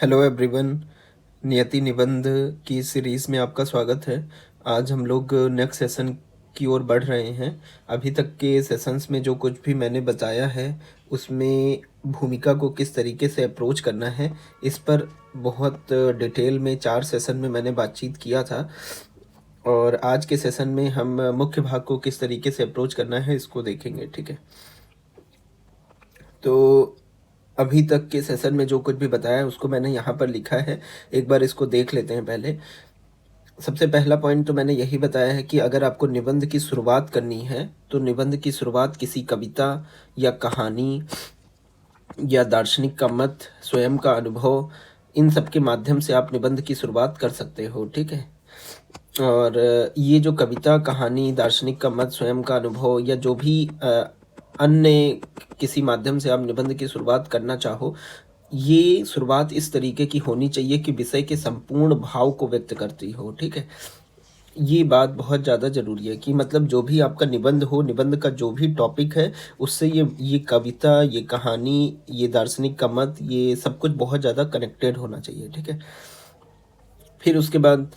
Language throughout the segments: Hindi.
Hello everyone. नियति निबंध की सीरीज़ में आपका स्वागत है। आज हम लोग नेक्स्ट सेशन की ओर बढ़ रहे हैं। अभी तक के सेशंस में जो कुछ भी मैंने बताया है उसमें भूमिका को किस तरीके से अप्रोच करना है, इस पर बहुत डिटेल में 4 सेशन में मैंने बातचीत किया था। और आज के सेशन में हम मुख्य भाग को किस तरीके से अप्रोच करना है इसको देखेंगे। ठीक है, तो अभी तक के सेशन में जो कुछ भी बताया है उसको मैंने यहाँ पर लिखा है, एक बार इसको देख लेते हैं। पहले सबसे पहला पॉइंट तो मैंने यही बताया है कि अगर आपको निबंध की शुरुआत करनी है तो निबंध की शुरुआत किसी कविता या कहानी या दार्शनिक का मत, स्वयं का अनुभव, इन सब के माध्यम से आप निबंध की शुरुआत कर सकते हो। ठीक है, और ये जो कविता, कहानी, दार्शनिक का मत, स्वयं का अनुभव या जो भी अन्य किसी माध्यम से आप निबंध की शुरुआत करना चाहो, ये शुरुआत इस तरीके की होनी चाहिए कि विषय के संपूर्ण भाव को व्यक्त करती हो। ठीक है, ये बात बहुत ज़्यादा ज़रूरी है कि मतलब जो भी आपका निबंध हो, निबंध का जो भी टॉपिक है उससे ये कविता, ये कहानी, ये दार्शनिक का मत, ये सब कुछ बहुत ज़्यादा कनेक्टेड होना चाहिए। ठीक है, फिर उसके बाद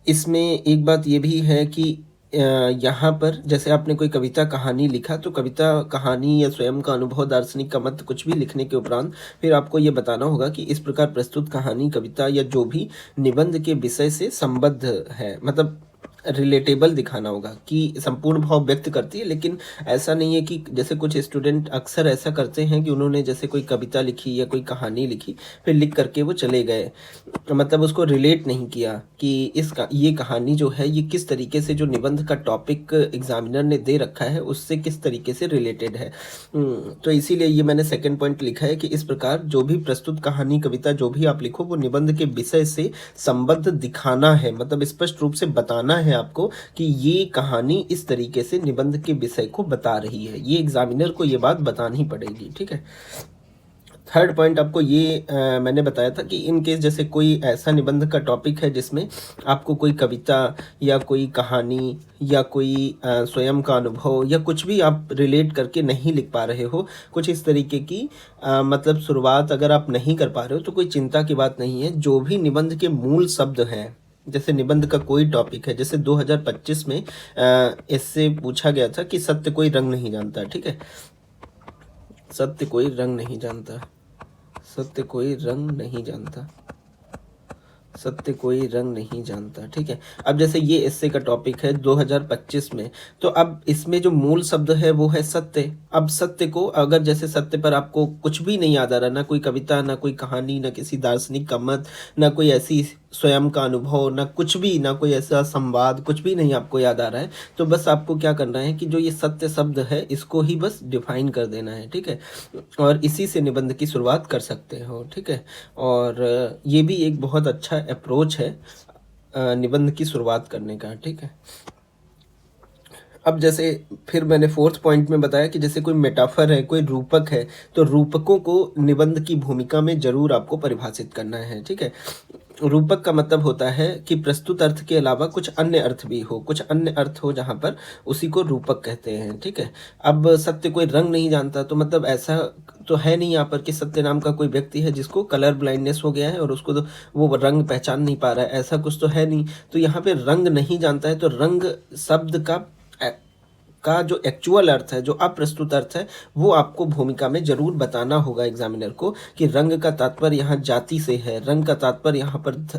इसमें एक बात ये भी है कि यहाँ पर जैसे आपने कोई कविता कहानी लिखा तो कविता कहानी या स्वयं का अनुभव, दार्शनिक का मत कुछ भी लिखने के उपरांत फिर आपको ये बताना होगा कि इस प्रकार प्रस्तुत कहानी, कविता या जो भी निबंध के विषय से संबद्ध है, मतलब रिलेटेबल दिखाना होगा कि संपूर्ण भाव व्यक्त करती है। लेकिन ऐसा नहीं है कि जैसे कुछ स्टूडेंट अक्सर ऐसा करते हैं कि उन्होंने जैसे कोई कविता लिखी या कोई कहानी लिखी, फिर लिख करके वो चले गए, मतलब उसको रिलेट नहीं किया कि ये कहानी जो है ये किस तरीके से जो निबंध का टॉपिक एग्जामिनर ने दे रखा है उससे किस तरीके से रिलेटेड है। तो इसीलिए ये मैंने सेकंड पॉइंट लिखा है कि इस प्रकार जो भी प्रस्तुत कहानी, कविता जो भी आप लिखो वो निबंध के विषय से संबद्ध दिखाना है, मतलब स्पष्ट रूप से बताना है आपको कि ये कहानी इस तरीके से निबंध के विषय को बता रही है। ये एग्जामिनर को ये बात बतानी पड़ेगी। ठीक है, थर्ड पॉइंट आपको ये मैंने बताया था कि इन केस जैसे कोई ऐसा निबंध का टॉपिक है जिसमें आपको कोई कविता या कोई कहानी या कोई स्वयं का अनुभव या कुछ भी आप रिलेट करके नहीं लिख पा रहे हो, कुछ इस तरीके की मतलब शुरुआत अगर आप नहीं कर पा रहे हो तो कोई चिंता की बात नहीं है। जो भी निबंध के मूल शब्द हैं, जैसे निबंध का कोई टॉपिक है, जैसे 2025 में इससे पूछा गया था कि सत्य कोई रंग नहीं जानता। ठीक है, सत्य कोई रंग नहीं जानता, सत्य कोई रंग नहीं जानता, सत्य कोई रंग नहीं जानता। ठीक है, अब जैसे ये एस्से का टॉपिक है 2025 में, तो अब इसमें जो मूल शब्द है वो है सत्य। अब सत्य को अगर जैसे सत्य पर आपको कुछ भी नहीं याद आ रहा, ना कोई कविता, ना कोई कहानी, ना किसी दार्शनिक का मत, ना कोई ऐसी स्वयं का अनुभव, ना कुछ भी, ना कोई ऐसा संवाद, कुछ भी नहीं आपको याद आ रहा है, तो बस आपको क्या करना है कि जो ये सत्य शब्द है इसको ही बस डिफाइन कर देना है। ठीक है, और इसी से निबंध की शुरुआत कर सकते हो। ठीक है, और ये भी एक बहुत अच्छा अप्रोच है निबंध की शुरुआत करने का। ठीक है, अब जैसे फिर मैंने फोर्थ पॉइंट में बताया कि जैसे कोई मेटाफर है, कोई रूपक है, तो रूपकों को निबंध की भूमिका में जरूर आपको परिभाषित करना है। ठीक है, रूपक का मतलब होता है कि प्रस्तुत अर्थ के अलावा कुछ अन्य अर्थ भी हो, कुछ अन्य अर्थ हो जहाँ पर, उसी को रूपक कहते हैं। ठीक है, अब सत्य कोई रंग नहीं जानता तो मतलब ऐसा तो है नहीं यहाँ पर कि सत्य नाम का कोई व्यक्ति है जिसको कलर ब्लाइंडनेस हो गया है और उसको तो वो रंग पहचान नहीं पा रहा है, ऐसा कुछ तो है नहीं। तो यहाँ पे रंग नहीं जानता है तो रंग शब्द का जो एक्चुअल अर्थ है, जो अप्रस्तुत अर्थ है, वो आपको भूमिका में जरूर बताना होगा एग्जामिनर को कि रंग का तात्पर्य यहाँ जाति से है, रंग का तात्पर्य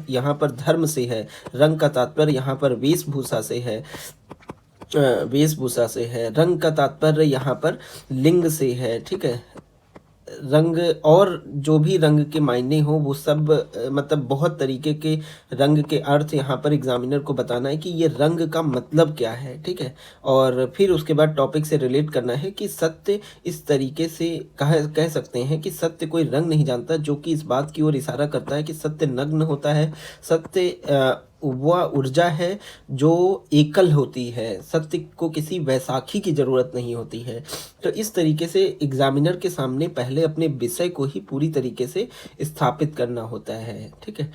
यहाँ पर धर्म से है, रंग का तात्पर्य यहाँ पर वेशभूषा से है, वेशभूषा से है, रंग का तात्पर्य यहाँ पर लिंग से है। ठीक है, रंग और जो भी रंग के मायने हो वो सब मतलब बहुत तरीके के रंग के अर्थ यहाँ पर एग्जामिनर को बताना है कि ये रंग का मतलब क्या है। ठीक है, और फिर उसके बाद टॉपिक से रिलेट करना है कि सत्य इस तरीके से कह सकते हैं कि सत्य कोई रंग नहीं जानता, जो कि इस बात की ओर इशारा करता है कि सत्य नग्न होता है, सत्य वह ऊर्जा है जो एकल होती है, सत्य को किसी वैसाखी की जरूरत नहीं होती है। तो इस तरीके से एग्जामिनर के सामने पहले अपने विषय को ही पूरी तरीके से स्थापित करना होता है। ठीक है,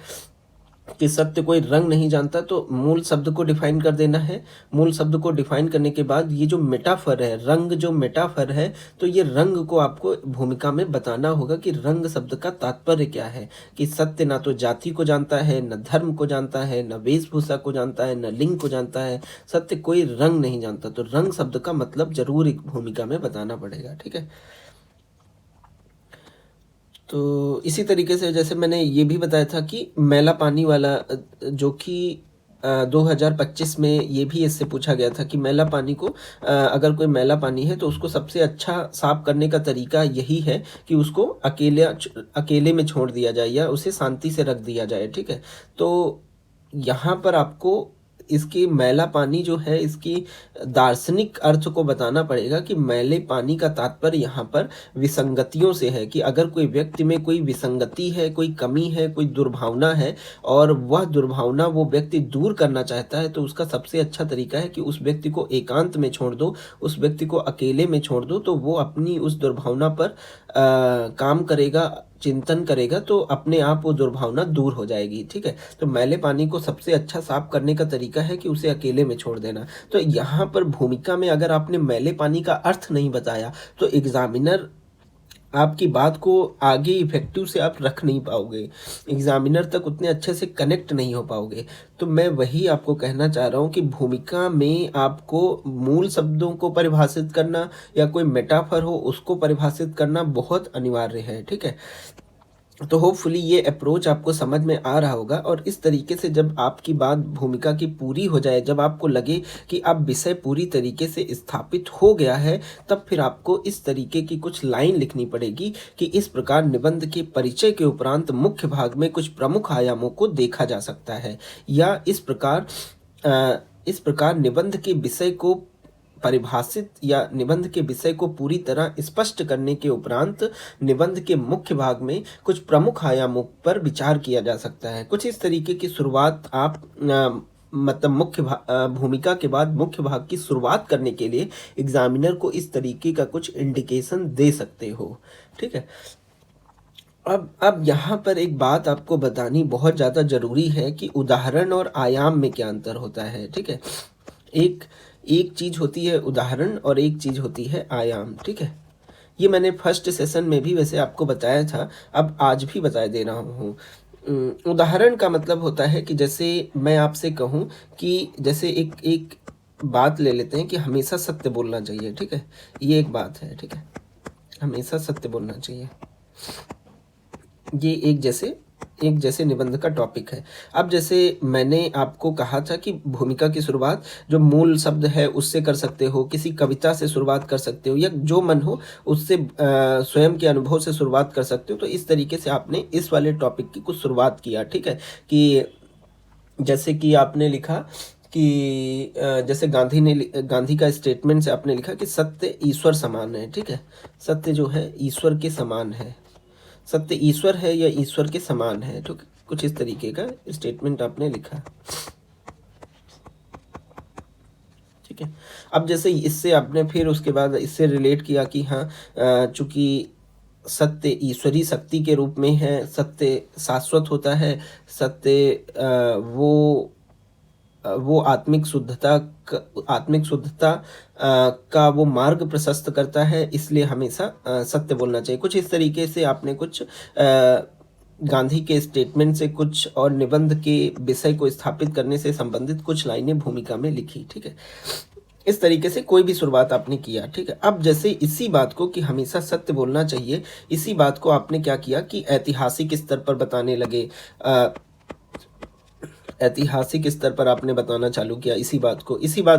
कि सत्य कोई रंग नहीं जानता, तो मूल शब्द को डिफाइन कर देना है। मूल शब्द को डिफाइन करने के बाद ये जो मेटाफर है, रंग जो मेटाफर है, तो ये रंग को आपको भूमिका में बताना होगा कि रंग शब्द का तात्पर्य क्या है। कि सत्य ना तो जाति को जानता है, न धर्म को जानता है, न वेशभूषा को जानता है, न लिंग को जानता है। सत्य कोई रंग नहीं जानता, तो रंग शब्द का मतलब जरूर एक भूमिका में बताना पड़ेगा। ठीक है, तो इसी तरीके से जैसे मैंने ये भी बताया था कि मैला पानी वाला, जो कि 2025 में ये भी इससे पूछा गया था कि मैला पानी को, अगर कोई मैला पानी है तो उसको सबसे अच्छा साफ करने का तरीका यही है कि उसको अकेले में छोड़ दिया जाए या उसे शांति से रख दिया जाए। ठीक है, तो यहाँ पर आपको इसकी मैला पानी जो है, इसकी दार्शनिक अर्थ को बताना पड़ेगा कि मैले पानी का तात्पर्य यहाँ पर विसंगतियों से है। कि अगर कोई व्यक्ति में कोई विसंगति है, कोई कमी है, कोई दुर्भावना है और वह दुर्भावना वो व्यक्ति दूर करना चाहता है, तो उसका सबसे अच्छा तरीका है कि उस व्यक्ति को एकांत में छोड़ दो, उस व्यक्ति को अकेले में छोड़ दो, तो वो अपनी उस दुर्भावना पर काम करेगा, चिंतन करेगा, तो अपने आप वो दुर्भावना दूर हो जाएगी। ठीक है, तो मैले पानी को सबसे अच्छा साफ करने का तरीका है कि उसे अकेले में छोड़ देना। तो यहाँ पर भूमिका में अगर आपने मैले पानी का अर्थ नहीं बताया तो एग्जामिनर आपकी बात को आगे इफेक्टिव से आप रख नहीं पाओगे, एग्जामिनर तक उतने अच्छे से कनेक्ट नहीं हो पाओगे। तो मैं वही आपको कहना चाह रहा हूँ कि भूमिका में आपको मूल शब्दों को परिभाषित करना या कोई मेटाफर हो उसको परिभाषित करना बहुत अनिवार्य है। ठीक है, तो होपफुली ये अप्रोच आपको समझ में आ रहा होगा। और इस तरीके से जब आपकी बात भूमिका की पूरी हो जाए, जब आपको लगे कि अब विषय पूरी तरीके से स्थापित हो गया है, तब फिर आपको इस तरीके की कुछ लाइन लिखनी पड़ेगी कि इस प्रकार निबंध के परिचय के उपरांत मुख्य भाग में कुछ प्रमुख आयामों को देखा जा सकता है, या इस प्रकार निबंध के विषय को परिभाषित या निबंध के विषय को पूरी तरह स्पष्ट करने के उपरांत निबंध के मुख्य भाग में कुछ प्रमुख आयामों पर विचार किया जा सकता है। कुछ इस तरीके की शुरुआत आप मतलब भूमिका के बाद मुख्य भाग की शुरुआत करने के लिए एग्जामिनर को इस तरीके का कुछ इंडिकेशन दे सकते हो। ठीक है, अब यहाँ पर एक बात आपको बतानी बहुत ज़्यादा ज़रूरी है कि उदाहरण और आयाम में क्या अंतर होता है। ठीक है, एक चीज़ होती है उदाहरण और एक चीज़ होती है आयाम। ठीक है, ये मैंने फर्स्ट सेशन में भी वैसे आपको बताया था, अब आज भी बता दे रहा हूँ। उदाहरण का मतलब होता है कि जैसे मैं आपसे कहूँ कि जैसे एक बात ले लेते हैं कि हमेशा सत्य बोलना चाहिए। ठीक है, ये एक बात है। ठीक है, हमेशा सत्य बोलना चाहिए, ये एक जैसे निबंध का टॉपिक है। अब जैसे मैंने आपको कहा था कि भूमिका की शुरुआत जो मूल शब्द है उससे कर सकते हो, किसी कविता से शुरुआत कर सकते हो, या जो मन हो उससे स्वयं के अनुभव से शुरुआत कर सकते हो। तो इस तरीके से आपने इस वाले टॉपिक की कुछ शुरुआत किया। ठीक है, कि जैसे कि आपने लिखा कि जैसे गांधी का स्टेटमेंट से आपने लिखा कि सत्य ईश्वर समान है। ठीक है, सत्य जो है ईश्वर के समान है, सत्य ईश्वर है या ईश्वर के समान है। तो कुछ इस तरीके का स्टेटमेंट आपने लिखा। ठीक है, अब जैसे इससे आपने फिर उसके बाद इससे रिलेट किया कि हाँ, चूंकि सत्य ईश्वरी शक्ति के रूप में है, सत्य शाश्वत होता है, सत्य वो आत्मिक शुद्धता का वो मार्ग प्रशस्त करता है, इसलिए हमेशा सत्य बोलना चाहिए। कुछ इस तरीके से आपने कुछ गांधी के स्टेटमेंट से कुछ और निबंध के विषय को स्थापित करने से संबंधित कुछ लाइनें भूमिका में लिखी। ठीक है, इस तरीके से कोई भी शुरुआत आपने किया। ठीक है, अब जैसे इसी बात को कि हमेशा सत्य बोलना चाहिए, इसी बात को आपने क्या किया कि ऐतिहासिक स्तर पर बताने लगे। ऐतिहासिक स्तर पर आपने बताना चालू किया इसी बात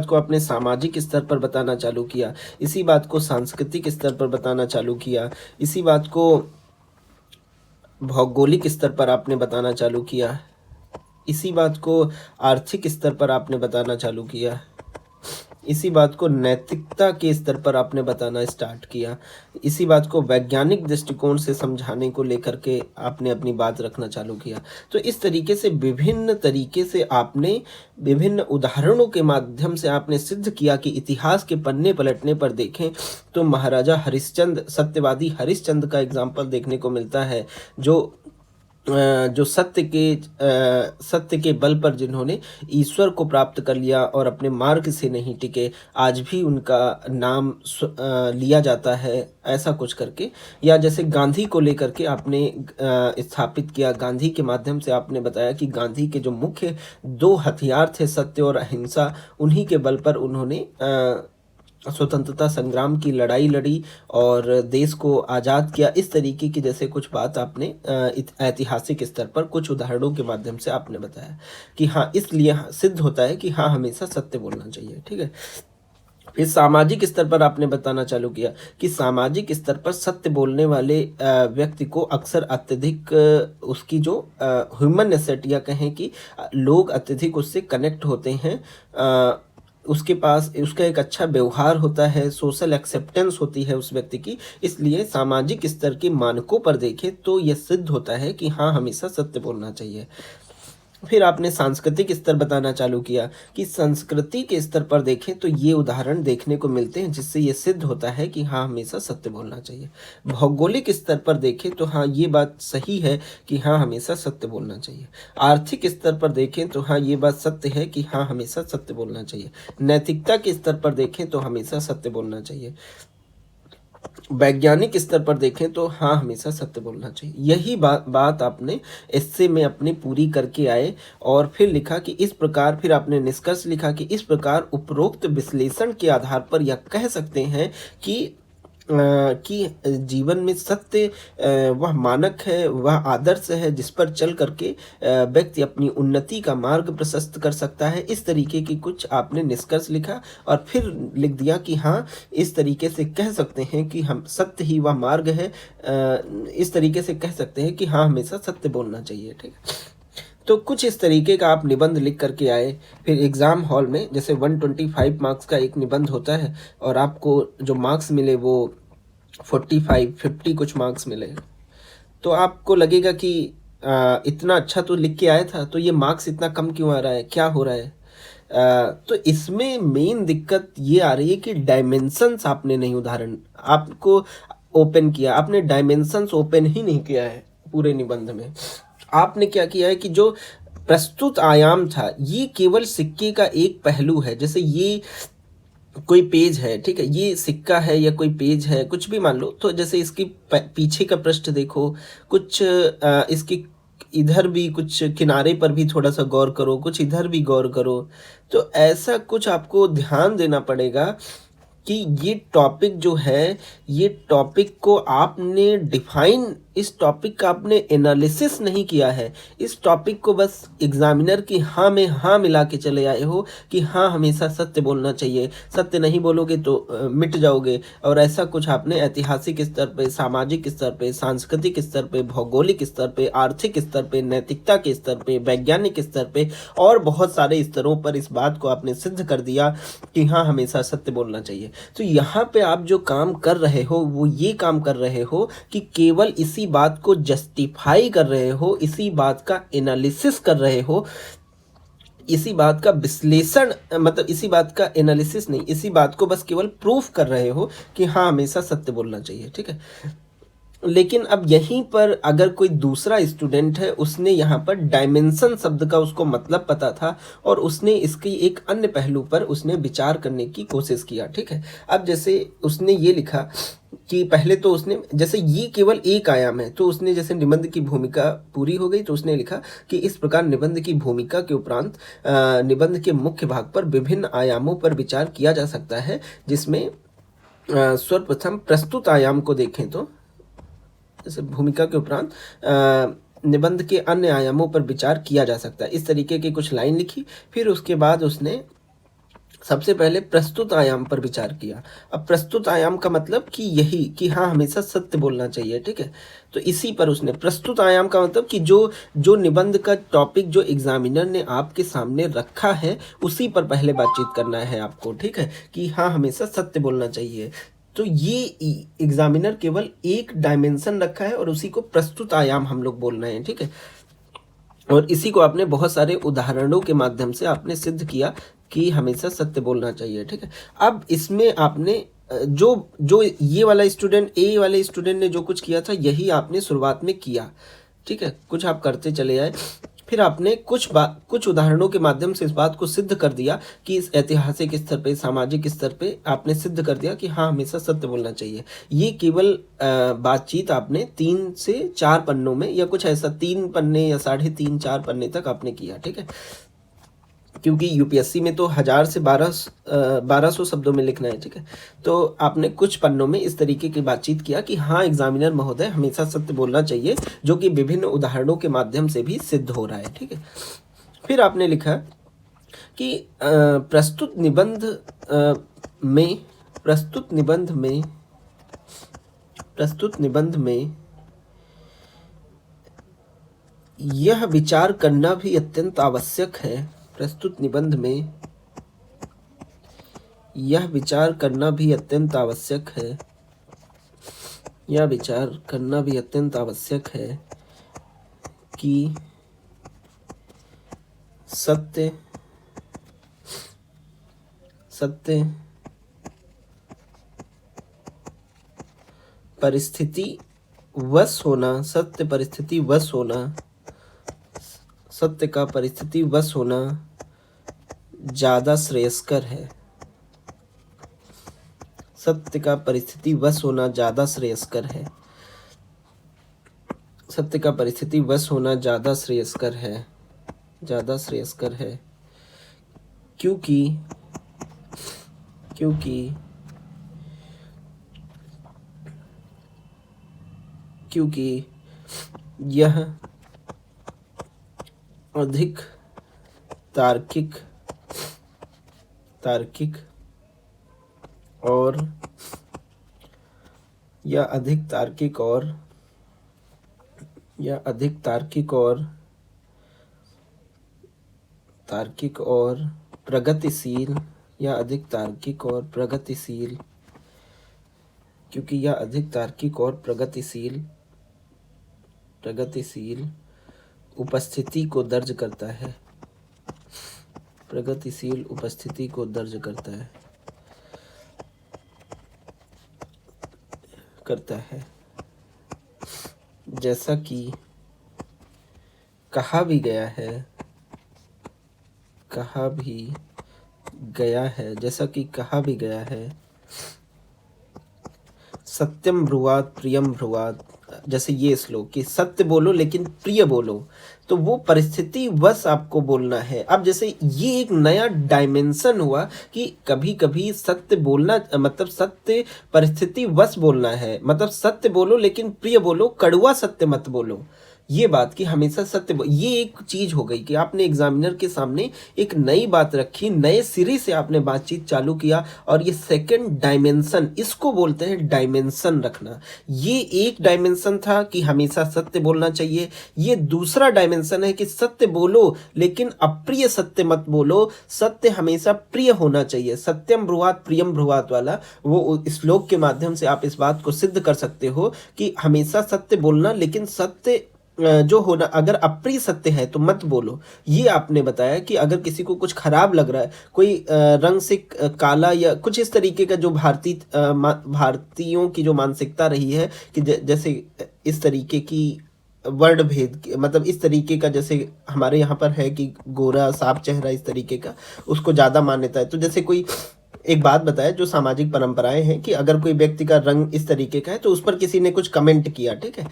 को आपने सामाजिक स्तर पर बताना चालू किया, इसी बात को सांस्कृतिक स्तर पर बताना चालू किया, इसी बात को भौगोलिक स्तर पर आपने बताना चालू किया, इसी बात को आर्थिक स्तर पर आपने बताना चालू किया, इसी बात को नैतिकता के स्तर पर आपने बताना स्टार्ट किया, इसी बात को वैज्ञानिक दृष्टिकोण से समझाने को लेकर के आपने अपनी बात रखना चालू किया। तो इस तरीके से विभिन्न तरीके से आपने विभिन्न उदाहरणों के माध्यम से आपने सिद्ध किया कि इतिहास के पन्ने पलटने पर देखें तो महाराजा हरिश्चंद्र, सत्यवादी हरिश्चंद्र का एग्जाम्पल देखने को मिलता है, जो जो सत्य के बल पर जिन्होंने ईश्वर को प्राप्त कर लिया और अपने मार्ग से नहीं टिके, आज भी उनका नाम लिया जाता है, ऐसा कुछ करके। या जैसे गांधी को लेकर के आपने स्थापित किया, गांधी के माध्यम से आपने बताया कि गांधी के जो मुख्य दो हथियार थे, सत्य और अहिंसा, उन्हीं के बल पर उन्होंने स्वतंत्रता संग्राम की लड़ाई लड़ी और देश को आज़ाद किया। इस तरीके की जैसे कुछ बात आपने ऐतिहासिक स्तर पर कुछ उदाहरणों के माध्यम से आपने बताया कि हाँ, इसलिए सिद्ध होता है कि हाँ, हमेशा सत्य बोलना चाहिए। ठीक है। फिर सामाजिक स्तर पर आपने बताना चालू किया कि सामाजिक स्तर पर सत्य बोलने वाले व्यक्ति को अक्सर अत्यधिक उसकी जो ह्यूमन नेसेट या कहें कि लोग अत्यधिक उससे कनेक्ट होते हैं, उसके पास उसका एक अच्छा व्यवहार होता है, सोशल एक्सेप्टेंस होती है उस व्यक्ति की। इसलिए सामाजिक स्तर के मानकों पर देखें तो यह सिद्ध होता है कि हाँ, हमेशा सत्य बोलना चाहिए। फिर आपने सांस्कृतिक स्तर बताना चालू किया कि संस्कृति के स्तर पर देखें तो ये उदाहरण देखने को मिलते हैं जिससे ये सिद्ध होता है कि हाँ, हमेशा सत्य बोलना चाहिए। भौगोलिक स्तर पर देखें तो हाँ, ये बात सही है कि हाँ, हमेशा सत्य बोलना चाहिए। आर्थिक स्तर पर देखें तो हाँ, ये बात सत्य है कि हाँ, हमेशा सत्य बोलना चाहिए। नैतिकता के स्तर पर देखें तो हमेशा सत्य बोलना चाहिए। वैज्ञानिक स्तर पर देखें तो हाँ, हमेशा सत्य बोलना चाहिए। यही बात आपने एस्से में अपनी पूरी करके आए और फिर लिखा कि इस प्रकार, फिर आपने निष्कर्ष लिखा कि इस प्रकार उपरोक्त विश्लेषण के आधार पर यह कह सकते हैं कि जीवन में सत्य वह मानक है, वह आदर्श है जिस पर चल करके व्यक्ति अपनी उन्नति का मार्ग प्रशस्त कर सकता है। इस तरीके की कुछ आपने निष्कर्ष लिखा और फिर लिख दिया कि हाँ, इस तरीके से कह सकते हैं कि हम सत्य ही वह मार्ग है। इस तरीके से कह सकते हैं कि हाँ, हमेशा सत्य बोलना चाहिए। ठीक है। तो कुछ इस तरीके का आप निबंध लिख करके आए। फिर एग्ज़ाम हॉल में जैसे 125 मार्क्स का एक निबंध होता है और आपको जो मार्क्स मिले वो 45-50 कुछ मार्क्स मिले, तो आपको लगेगा कि इतना अच्छा तो लिख के आया था, तो ये मार्क्स इतना कम क्यों आ रहा है, क्या हो रहा है। तो इसमें मेन दिक्कत ये आ रही है कि डायमेंशंस आपने नहीं उदाहरण आपको ओपन किया, आपने डायमेंशंस ओपन ही नहीं किया है पूरे निबंध में। आपने क्या किया है कि जो प्रस्तुत आयाम था, ये केवल सिक्के का एक पहलू है। जैसे ये कोई पेज है, ठीक है, ये सिक्का है या कोई पेज है, कुछ भी मान लो, तो जैसे इसकी पीछे का पृष्ठ देखो, कुछ इसकी इधर भी कुछ किनारे पर भी थोड़ा सा गौर करो, कुछ इधर भी गौर करो। तो ऐसा कुछ आपको ध्यान देना पड़ेगा कि ये टॉपिक जो है, ये टॉपिक को आपने डिफाइन, इस टॉपिक का आपने एनालिसिस नहीं किया है। इस टॉपिक को बस एग्जामिनर की हाँ में हाँ मिला के चले आए हो कि हाँ, हमेशा सत्य बोलना चाहिए, सत्य नहीं बोलोगे तो मिट जाओगे। और ऐसा कुछ आपने ऐतिहासिक स्तर पे, सामाजिक स्तर पे, सांस्कृतिक स्तर पे, भौगोलिक स्तर पे, आर्थिक स्तर पे, नैतिकता के स्तर पे, वैज्ञानिक स्तर पे और बहुत सारे स्तरों पर इस बात को आपने सिद्ध कर दिया कि हाँ, हमेशा सत्य बोलना चाहिए। तो यहाँ पे आप जो काम कर रहे हो वो ये काम कर रहे हो कि केवल इसी बात को जस्टिफाई कर रहे हो, इसी बात का एनालिसिस कर रहे हो, इसी बात का विश्लेषण, मतलब इसी बात का एनालिसिस नहीं, इसी बात को बस केवल प्रूफ कर रहे हो कि हाँ, हमेशा सत्य बोलना चाहिए। ठीक है। लेकिन अब यहीं पर अगर कोई दूसरा स्टूडेंट है, उसने यहाँ पर डायमेंशन शब्द का उसको मतलब पता था और उसने इसकी एक अन्य पहलू पर उसने विचार करने की कोशिश किया। ठीक है। अब जैसे उसने ये लिखा कि पहले तो उसने, जैसे ये केवल एक आयाम है, तो उसने जैसे निबंध की भूमिका पूरी हो गई तो उसने लिखा कि इस प्रकार निबंध की भूमिका के उपरांत निबंध के मुख्य भाग पर विभिन्न आयामों पर विचार किया जा सकता है, जिसमें सर्वप्रथम प्रस्तुत आयाम को देखें तो जैसे भूमिका के उपरांत निबंध के अन्य आयामों पर विचार किया जा सकता है। इस तरीके की कुछ लाइन लिखी। फिर उसके बाद उसने सबसे पहले प्रस्तुत आयाम पर विचार किया। अब प्रस्तुत आयाम का मतलब कि यही कि हाँ, हमेशा सत्य बोलना चाहिए। ठीक है। तो इसी पर उसने प्रस्तुत आयाम का मतलब कि जो निबंध का टॉपिक जो एग्जामिनर ने आपके सामने रखा है उसी पर पहले बातचीत करना है आपको। ठीक है, कि हाँ, हमेशा सत्य बोलना चाहिए। तो ये एग्जामिनर केवल एक डायमेंशन रखा है और उसी को प्रस्तुत आयाम हम लोग बोल रहे हैं। ठीक है। और इसी को आपने बहुत सारे उदाहरणों के माध्यम से आपने सिद्ध किया कि हमेशा सत्य बोलना चाहिए। ठीक है। अब इसमें आपने जो ये वाला स्टूडेंट, ए वाले स्टूडेंट ने जो कुछ किया था, यही आपने शुरुआत में किया ठीक है, कुछ आप करते चले आए, फिर आपने कुछ उदाहरणों के माध्यम से इस बात को सिद्ध कर दिया कि इस ऐतिहासिक स्तर पे, सामाजिक स्तर पे आपने सिद्ध कर दिया कि हाँ, हमेशा सत्य बोलना चाहिए। ये केवल बातचीत आपने 3 से 4 पन्नों में या कुछ ऐसा 3 पन्ने या 3.5-4 पन्ने तक आपने किया, ठीक है। क्योंकि यूपीएससी में तो 1000 से 1200 शब्दों में लिखना है, ठीक है। तो आपने कुछ पन्नों में इस तरीके की बातचीत किया कि हाँ, एग्जामिनर महोदय, हमेशा सत्य बोलना चाहिए, जो कि विभिन्न उदाहरणों के माध्यम से भी सिद्ध हो रहा है, ठीक है। फिर आपने लिखा कि प्रस्तुत निबंध में यह विचार करना भी अत्यंत आवश्यक है। प्रस्तुत निबंध में यह विचार करना भी अत्यंत आवश्यक है। यह विचार करना भी अत्यंत आवश्यक है कि सत्य परिस्थिति वश होना, सत्य का परिस्थिति वश होना ज़्यादा श्रेयस्कर है। सत्य का परिस्थिति वश होना ज़्यादा श्रेयस्कर है। सत्य का परिस्थिति वश होना ज़्यादा श्रेयस्कर है। क्योंकि यह अधिक तार्किक और प्रगतिशील क्योंकि यह अधिक तार्किक और प्रगतिशील उपस्थिति को दर्ज करता है। जैसा कि कहा भी गया है, सत्यम ब्रुवात प्रियम ब्रुवात। जैसे ये श्लोक कि सत्य बोलो लेकिन प्रिय बोलो, तो वो परिस्थिति वश आपको बोलना है। अब जैसे ये एक नया डायमेंशन हुआ कि कभी कभी सत्य बोलना मतलब सत्य परिस्थिति वश बोलना है, मतलब सत्य बोलो लेकिन प्रिय बोलो, कड़वा सत्य मत बोलो। ये बात कि हमेशा सत्य ये एक चीज हो गई कि आपने एग्जामिनर के सामने एक नई बात रखी, नए सिरे से आपने बातचीत चालू किया। और ये सेकंड डायमेंशन, इसको बोलते हैं डायमेंशन रखना। ये एक डायमेंशन था कि हमेशा सत्य बोलना चाहिए। ये दूसरा डायमेंशन है कि सत्य बोलो लेकिन अप्रिय सत्य मत बोलो, सत्य हमेशा प्रिय होना चाहिए। सत्यम ब्रुवात प्रियम ब्रुवात वाला वो श्लोक के माध्यम से आप इस बात को सिद्ध कर सकते हो कि हमेशा सत्य बोलना, लेकिन सत्य जो होना, अगर अप्रिय सत्य है तो मत बोलो। ये आपने बताया कि अगर किसी को कुछ खराब लग रहा है, कोई रंग से काला या कुछ इस तरीके का, जो भारतीयों की जो मानसिकता रही है कि जैसे इस तरीके की वर्ण भेद, मतलब इस तरीके का, जैसे हमारे यहाँ पर है कि गोरा साफ चेहरा, इस तरीके का उसको ज़्यादा मान्यता है। तो जैसे कोई एक बात बताया, जो सामाजिक परंपराएं हैं कि अगर कोई व्यक्ति का रंग इस तरीके का है तो उस पर किसी ने कुछ कमेंट किया, ठीक है,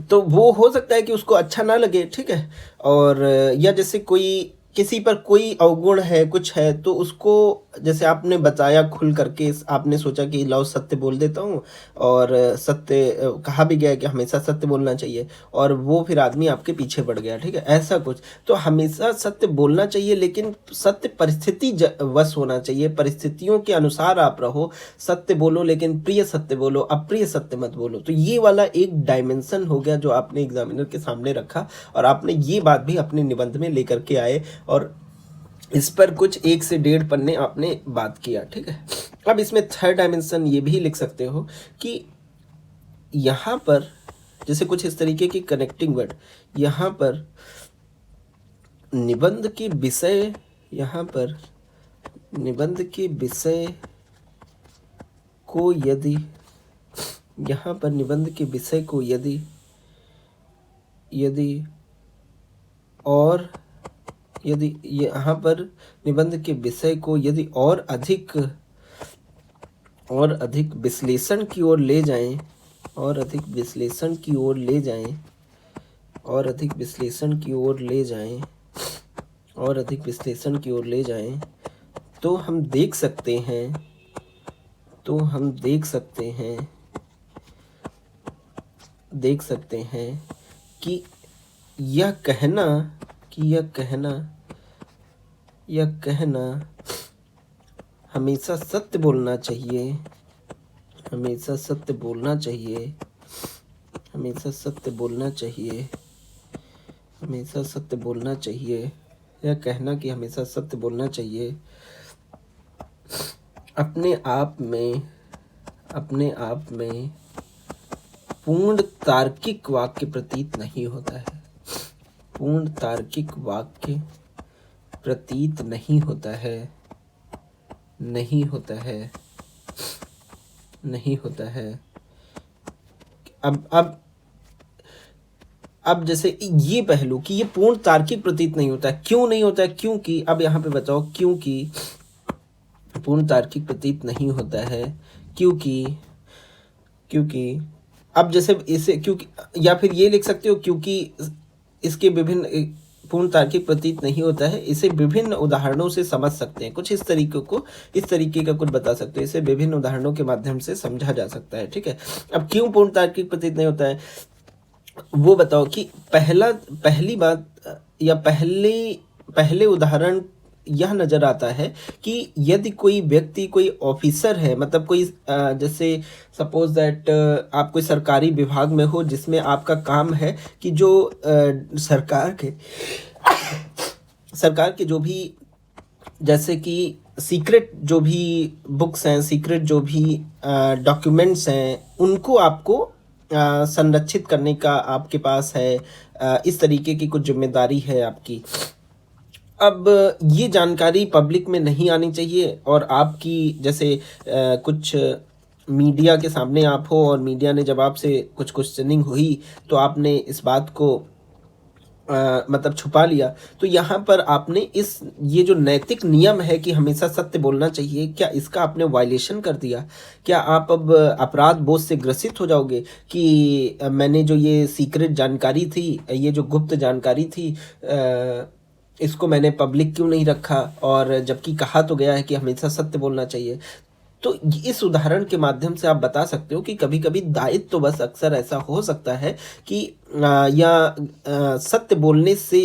तो वो हो सकता है कि उसको अच्छा ना लगे, ठीक है। और या जैसे कोई किसी पर कोई अवगुण है, कुछ है, तो उसको जैसे आपने बताया खुल करके, आपने सोचा कि लाओ सत्य बोल देता हूँ, और सत्य कहा भी गया कि हमेशा सत्य बोलना चाहिए, और वो फिर आदमी आपके पीछे पड़ गया, ठीक है, ऐसा कुछ। तो हमेशा सत्य बोलना चाहिए, लेकिन सत्य परिस्थिति वश होना चाहिए, परिस्थितियों के अनुसार आप रहो। सत्य बोलो लेकिन प्रिय सत्य बोलो, अप्रिय सत्य मत बोलो। तो ये वाला एक डायमेंशन हो गया जो आपने एग्जामिनर के सामने रखा, और आपने ये बात भी अपने निबंध में लेकर के आए, और इस पर कुछ 1 से 1.5 पन्ने आपने बात किया, ठीक है। अब इसमें थर्ड डायमेंशन ये भी लिख सकते हो कि यहाँ पर जैसे कुछ इस तरीके की कनेक्टिंग वर्ड, यहाँ पर निबंध के विषय, यहाँ पर निबंध के विषय को यदि, यहाँ पर निबंध के विषय को यदि यदि और यदि यहाँ पर निबंध के विषय को यदि और अधिक विश्लेषण की ओर ले जाएं, और अधिक विश्लेषण की ओर ले जाएं, और अधिक विश्लेषण की ओर ले जाएं, और अधिक विश्लेषण की ओर ले जाएं, तो हम देख सकते हैं, देख सकते हैं कि यह कहना हमेशा सत्य बोलना चाहिए, हमेशा सत्य बोलना चाहिए, हमेशा सत्य बोलना चाहिए, हमेशा सत्य बोलना चाहिए, यह कहना कि हमेशा सत्य बोलना चाहिए अपने आप में पूर्ण तार्किक वाक्य प्रतीत नहीं होता है, पूर्ण तार्किक वाक्य प्रतीत नहीं होता है, नहीं होता है, नहीं होता है। अब जैसे ये पहलू कि ये पूर्ण तार्किक प्रतीत नहीं होता है, क्यों नहीं होता है? क्योंकि अब यहाँ पे बताओ, क्योंकि पूर्ण तार्किक प्रतीत नहीं होता है, क्योंकि अब जैसे इसे, क्योंकि, या फिर ये लिख सकते हो क्योंकि इसके विभिन्न पूर्ण तार्किक प्रतीत नहीं होता है, इसे विभिन्न उदाहरणों से समझ सकते हैं, कुछ इस तरीके का कुछ बता सकते हैं, इसे विभिन्न उदाहरणों के माध्यम से समझा जा सकता है। ठीक है, अब क्यों पूर्ण तार्किक प्रतीत नहीं होता है वो बताओ कि पहली बात या पहले उदाहरण यह नजर आता है कि यदि कोई व्यक्ति, कोई ऑफिसर है, मतलब कोई जैसे सपोज दैट आप कोई सरकारी विभाग में हो जिसमें आपका काम है कि जो सरकार के जो भी, जैसे कि सीक्रेट जो भी बुक्स हैं, सीक्रेट जो भी डॉक्यूमेंट्स हैं, उनको आपको संरक्षित करने का आपके पास है, इस तरीके की कुछ जिम्मेदारी है आपकी। अब ये जानकारी पब्लिक में नहीं आनी चाहिए, और आपकी जैसे कुछ मीडिया के सामने आप हो और मीडिया ने जब आपसे कुछ क्वेश्चनिंग हुई तो आपने इस बात को मतलब छुपा लिया, तो यहाँ पर आपने ये जो नैतिक नियम है कि हमेशा सत्य बोलना चाहिए, क्या इसका आपने वायलेशन कर दिया? क्या आप अब अपराध बोध से ग्रसित हो जाओगे कि मैंने जो ये सीक्रेट जानकारी थी, ये जो गुप्त जानकारी थी, इसको मैंने पब्लिक क्यों नहीं रखा, और जबकि कहा तो गया है कि हमेशा सत्य बोलना चाहिए। तो इस उदाहरण के माध्यम से आप बता सकते हो कि कभी कभी दायित्व तो बस अक्सर ऐसा हो सकता है कि सत्य बोलने से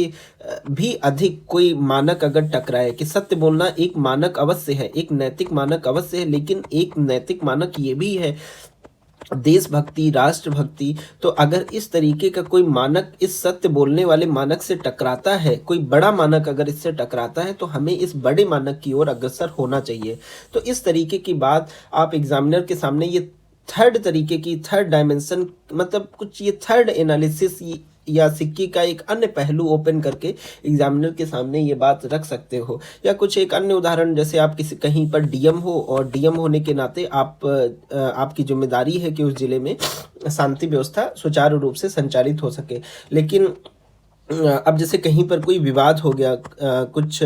भी अधिक कोई मानक अगर टकराए, कि सत्य बोलना एक मानक अवश्य है, एक नैतिक मानक अवश्य है, लेकिन एक नैतिक मानक ये भी है देशभक्ति, राष्ट्रभक्ति। तो अगर इस तरीके का कोई मानक इस सत्य बोलने वाले मानक से टकराता है, कोई बड़ा मानक अगर इससे टकराता है, तो हमें इस बड़े मानक की ओर अग्रसर होना चाहिए। तो इस तरीके की बात आप एग्जामिनर के सामने, ये थर्ड डायमेंशन, मतलब कुछ ये थर्ड एनालिसिस या सिक्के का एक अन्य पहलू ओपन करके एग्जामिनर के सामने ये बात रख सकते हो। या कुछ एक अन्य उदाहरण, जैसे आप कहीं पर डीएम हो, और डीएम होने के नाते आपकी जिम्मेदारी है कि उस जिले में शांति व्यवस्था सुचारू रूप से संचालित हो सके, लेकिन अब जैसे कहीं पर कोई विवाद हो गया, कुछ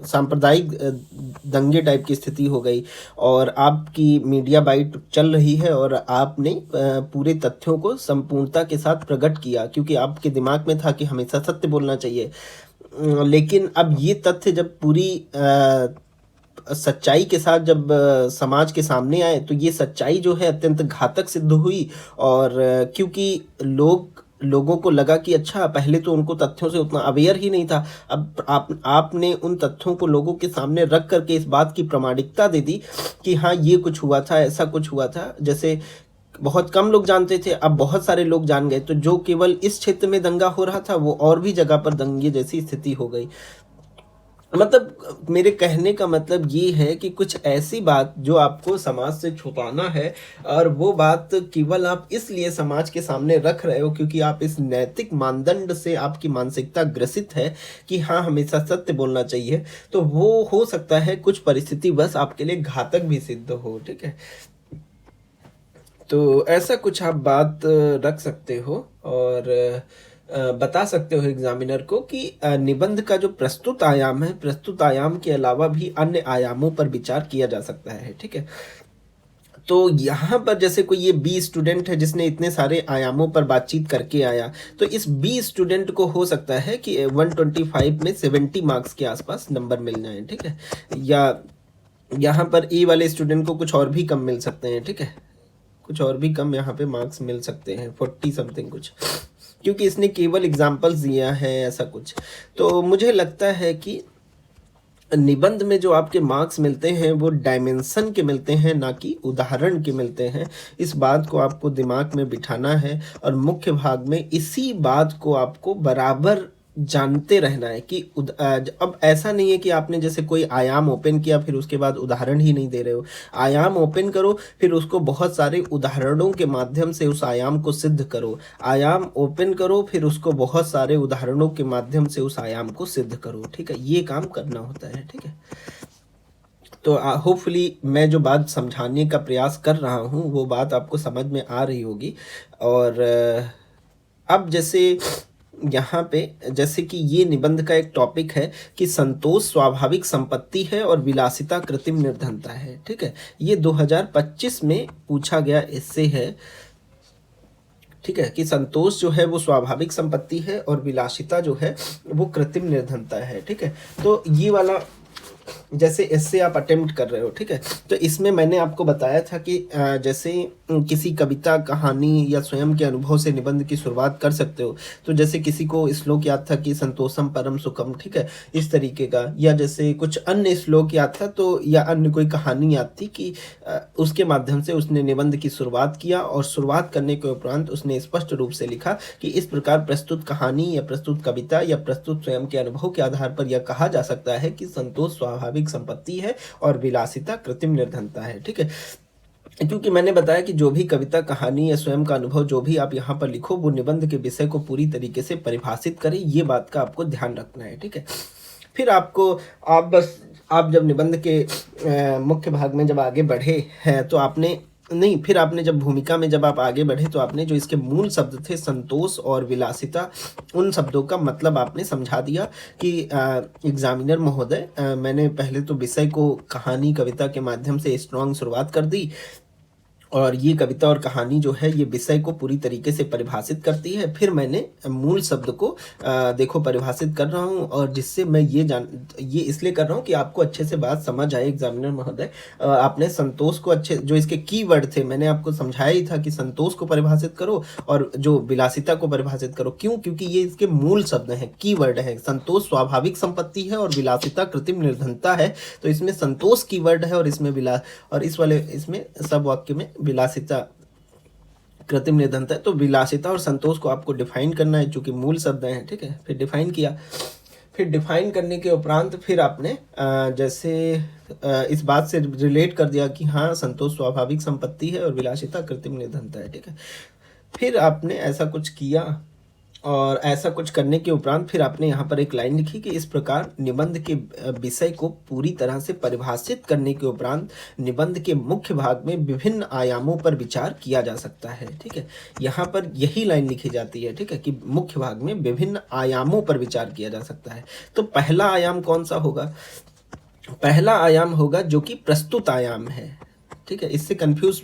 सांप्रदायिक दंगे टाइप की स्थिति हो गई, और आपकी मीडिया बाइट चल रही है, और आपने पूरे तथ्यों को संपूर्णता के साथ प्रकट किया, क्योंकि आपके दिमाग में था कि हमेशा सत्य बोलना चाहिए। लेकिन अब ये तथ्य जब पूरी सच्चाई के साथ जब समाज के सामने आए, तो ये सच्चाई जो है अत्यंत घातक सिद्ध हुई, और क्योंकि लोगों को लगा कि अच्छा, पहले तो उनको तथ्यों से उतना अवेयर ही नहीं था, अब आपने उन तथ्यों को लोगों के सामने रख करके इस बात की प्रामाणिकता दे दी कि हाँ, ये कुछ हुआ था, ऐसा कुछ हुआ था। जैसे बहुत कम लोग जानते थे, अब बहुत सारे लोग जान गए, तो जो केवल इस क्षेत्र में दंगा हो रहा था, वो और भी जगह पर दंगे जैसी स्थिति हो गई। मतलब मेरे कहने का मतलब ये है कि कुछ ऐसी बात जो आपको समाज से छुपाना है, और वो बात केवल आप इसलिए समाज के सामने रख रहे हो क्योंकि आप इस नैतिक मानदंड से आपकी मानसिकता ग्रसित है कि हाँ, हमेशा सत्य बोलना चाहिए, तो वो हो सकता है कुछ परिस्थिति बस आपके लिए घातक भी सिद्ध हो। ठीक है, तो ऐसा कुछ आप बात रख सकते हो और बता सकते हो एग्जामिनर को कि निबंध का जो प्रस्तुत आयाम है, प्रस्तुत आयाम के अलावा भी अन्य आयामों पर विचार किया जा सकता है। ठीक है, तो यहाँ पर जैसे कोई ये बी स्टूडेंट है जिसने इतने सारे आयामों पर बातचीत करके आया, तो इस बी स्टूडेंट को हो सकता है कि 125 में 70 मार्क्स के आसपास नंबर मिल जाए। ठीक है, या यहाँ पर ए वाले स्टूडेंट को कुछ और भी कम मिल सकते हैं। ठीक है, कुछ और भी कम यहाँ पे मार्क्स मिल सकते हैं, 40 समथिंग कुछ, क्योंकि इसने केवल एग्जाम्पल्स दिया है ऐसा कुछ। तो मुझे लगता है कि निबंध में जो आपके मार्क्स मिलते हैं वो डायमेंशन के मिलते हैं, ना कि उदाहरण के मिलते हैं। इस बात को आपको दिमाग में बिठाना है और मुख्य भाग में इसी बात को आपको बराबर जानते रहना है कि अब ऐसा नहीं है कि आपने जैसे कोई आयाम ओपन किया फिर उसके बाद उदाहरण ही नहीं दे रहे हो। आयाम ओपन करो, फिर उसको बहुत सारे उदाहरणों के माध्यम से उस आयाम को सिद्ध करो। आयाम ओपन करो, फिर उसको बहुत सारे उदाहरणों के माध्यम से उस आयाम को सिद्ध करो। ठीक है, ये काम करना होता है। ठीक है, तो होपफुली मैं जो बात समझाने का प्रयास कर रहा हूँ वो बात आपको समझ में आ रही होगी। और अब जैसे यहाँ पे जैसे कि ये निबंध का एक टॉपिक है कि संतोष स्वाभाविक संपत्ति है और विलासिता कृत्रिम निर्धनता है। ठीक है, ये 2025 में पूछा गया इससे है। ठीक है, कि संतोष जो है वो स्वाभाविक संपत्ति है और विलासिता जो है वो कृत्रिम निर्धनता है। ठीक है, तो ये वाला जैसे इससे आप अटेम्प्ट कर रहे हो। ठीक है, तो इसमें मैंने आपको बताया था कि जैसे किसी कविता, कहानी या स्वयं के अनुभव से निबंध की शुरुआत कर सकते हो। तो जैसे किसी को श्लोक याद था कि संतोषम परम सुखम, ठीक है, इस तरीके का, या जैसे कुछ अन्य श्लोक याद था तो, या अन्य कोई कहानी याद थी कि उसके माध्यम से उसने निबंध की शुरुआत किया और शुरुआत करने के उपरांत उसने स्पष्ट रूप से लिखा कि इस प्रकार प्रस्तुत कहानी या प्रस्तुत कविता या प्रस्तुत स्वयं के अनुभव के आधार पर यह कहा जा सकता है कि संतोष स्वाभाविक संपत्ति है और विलासिता कृत्रिम निर्धनता है। ठीक है, क्योंकि मैंने बताया कि जो भी कविता, कहानी या स्वयं का अनुभव जो भी आप यहाँ पर लिखो वो निबंध के विषय को पूरी तरीके से परिभाषित करे, ये बात का आपको ध्यान रखना है। ठीक है, फिर आप जब निबंध के मुख्य भाग में जब आगे बढ़े हैं तो आपने नहीं, फिर आपने जब भूमिका में जब आप आगे बढ़े तो आपने जो इसके मूल शब्द थे संतोष और विलासिता, उन शब्दों का मतलब आपने समझा दिया कि एग्जामिनर महोदय, मैंने पहले तो विषय को कहानी, कविता के माध्यम से स्ट्रॉन्ग शुरुआत कर दी और ये कविता और कहानी जो है ये विषय को पूरी तरीके से परिभाषित करती है। फिर मैंने मूल शब्द को देखो परिभाषित कर रहा हूँ, और जिससे मैं ये इसलिए कर रहा हूँ कि आपको अच्छे से बात समझ आए एग्जामिनर महोदय। आपने संतोष को अच्छे, जो इसके कीवर्ड थे मैंने आपको समझाया ही था कि संतोष को परिभाषित करो और जो विलासिता को परिभाषित करो। क्यों? क्योंकि ये इसके मूल शब्द हैं, कीवर्ड है। संतोष स्वाभाविक संपत्ति है और विलासिता कृत्रिम निर्धनता है। तो इसमें संतोष कीवर्ड है और इसमें इसमें सब वाक्य में विलासिता कृत्रिम निर्धनता है। तो विलासिता और संतोष को आपको डिफाइन करना है, जो कि मूल शब्द हैं। ठीक है, फिर डिफाइन किया, फिर डिफाइन करने के उपरांत फिर आपने जैसे इस बात से रिलेट कर दिया कि हाँ, संतोष स्वाभाविक संपत्ति है और विलासिता कृत्रिम निर्धनता है। ठीक है, फिर आपने ऐसा कुछ किया और ऐसा कुछ करने के उपरांत फिर आपने यहाँ पर एक लाइन लिखी कि इस प्रकार निबंध के विषय को पूरी तरह से परिभाषित करने के उपरांत निबंध के मुख्य भाग में विभिन्न आयामों पर विचार किया जा सकता है। ठीक है, यहाँ पर यही लाइन लिखी जाती है। ठीक है, कि मुख्य भाग में विभिन्न आयामों पर विचार किया जा सकता है। तो पहला आयाम कौन सा होगा? पहला आयाम होगा जो कि प्रस्तुत आयाम है। ठीक है, इससे कंफ्यूज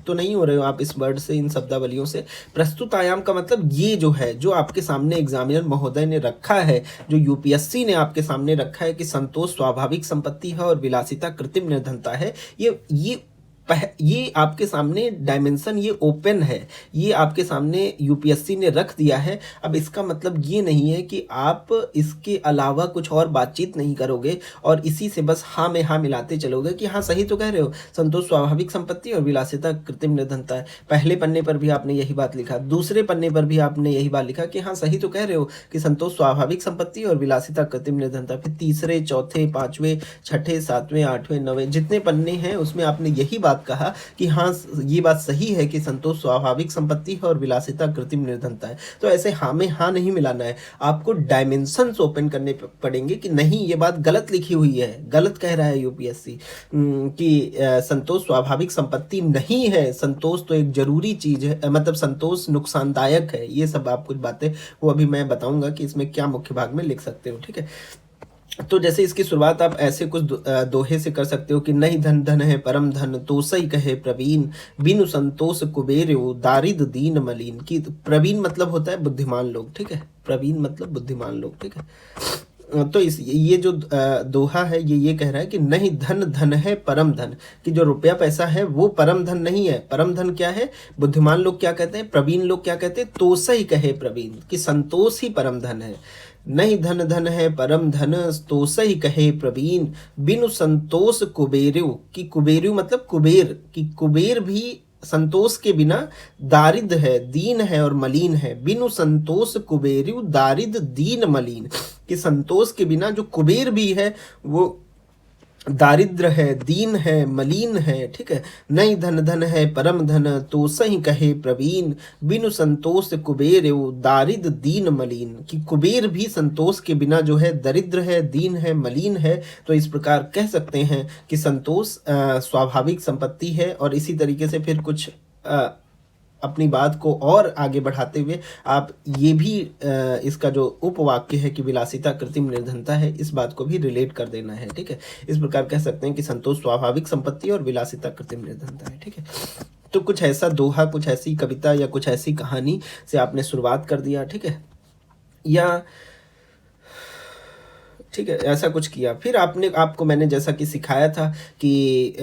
तो नहीं हो रहे हो आप इस वर्ड से, इन शब्दावलियों से। प्रस्तुत आयाम का मतलब ये जो है, जो आपके सामने एग्जामिनर महोदय ने रखा है, जो यूपीएससी ने आपके सामने रखा है कि संतोष स्वाभाविक संपत्ति है और विलासिता कृत्रिम निर्धनता है, ये आपके सामने डायमेंशन, ये ओपन है, ये आपके सामने यूपीएससी ने रख दिया है। अब इसका मतलब ये नहीं है कि आप इसके अलावा कुछ और बातचीत नहीं करोगे और इसी से बस हाँ में हाँ मिलाते चलोगे कि हाँ सही तो कह रहे हो, संतोष स्वाभाविक संपत्ति और विलासिता कृत्रिम निर्धनता है। पहले पन्ने पर भी आपने यही बात लिखा, दूसरे पन्ने पर भी आपने यही बात लिखा कि हाँ सही तो कह रहे हो कि संतोष स्वाभाविक संपत्ति और विलासिता कृत्रिम निर्धनता। फिर तीसरे, चौथे, पांचवें, छठे, सातवें, आठवें, नवें जितने पन्ने हैं उसमें आपने यही बात बात कहा कि हाँ ये बात सही है कि संतोष स्वाभाविक संपत्ति है और विलासिता कृत्रिम निर्धनता है, तो ऐसे हाँ में हाँ नहीं मिलाना है, आपको डायमेंशंस ओपन करने पड़ेंगे कि नहीं ये बात गलत लिखी हुई है, गलत कह रहा है यूपीएससी कि संतोष स्वाभाविक संपत्ति नहीं है, संतोष तो एक जरूरी चीज है, मतलब संतोष नुकसानदायक है। ये सब आप कुछ बातें वो अभी मैं बताऊंगा कि इसमें क्या मुख्य भाग में लिख सकते हो, ठीक है। तो जैसे इसकी शुरुआत आप ऐसे कुछ दोहे से कर सकते हो कि नहीं धन धन है परम धन, तो सही कहे प्रवीण, बिनु संतोष कुबेर दारिद दीन मलिन। की प्रवीण मतलब होता है बुद्धिमान लोग, ठीक है, प्रवीण मतलब बुद्धिमान लोग, ठीक है। तो इस ये जो दोहा है ये कह रहा है कि नहीं धन धन है परम धन, कि जो रुपया पैसा है वो परम धन नहीं है। परम धन क्या है, बुद्धिमान लोग क्या कहते हैं, प्रवीण लोग क्या कहते हैं, तो सही कहे प्रवीण, कि संतोष ही परम धन है। नहीं धन धन है परम धन, तो सही कहे प्रवीण, बिनु संतोष कुबेरु, कि कुबेरु मतलब कुबेर, कि कुबेर भी संतोष के बिना दारिद है, दीन है और मलिन है। बिनु संतोष कुबेरु दारिद दीन मलिन, कि संतोष के बिना जो कुबेर भी है वो दारिद्र है, दीन है, मलिन है, ठीक है। नहीं धन धन है परम धन, तो सही कहे प्रवीण, बिनु संतोष कुबेर दारिद दीन मलिन, कि कुबेर भी संतोष के बिना जो है दरिद्र है, दीन है, मलिन है। तो इस प्रकार कह सकते हैं कि संतोष स्वाभाविक संपत्ति है। और इसी तरीके से फिर कुछ अपनी बात को और आगे बढ़ाते हुए आप ये भी इसका जो उपवाक्य है कि विलासिता कृत्रिम निर्धनता है, इस बात को भी रिलेट कर देना है, ठीक है। इस प्रकार कह सकते हैं कि संतोष स्वाभाविक संपत्ति और विलासिता कृत्रिम निर्धनता है, ठीक है। तो कुछ ऐसा दोहा, कुछ ऐसी कविता या कुछ ऐसी कहानी से आपने शुरुआत कर दिया, ठीक है, या ठीक है, ऐसा कुछ किया। फिर आपको मैंने जैसा कि सिखाया था कि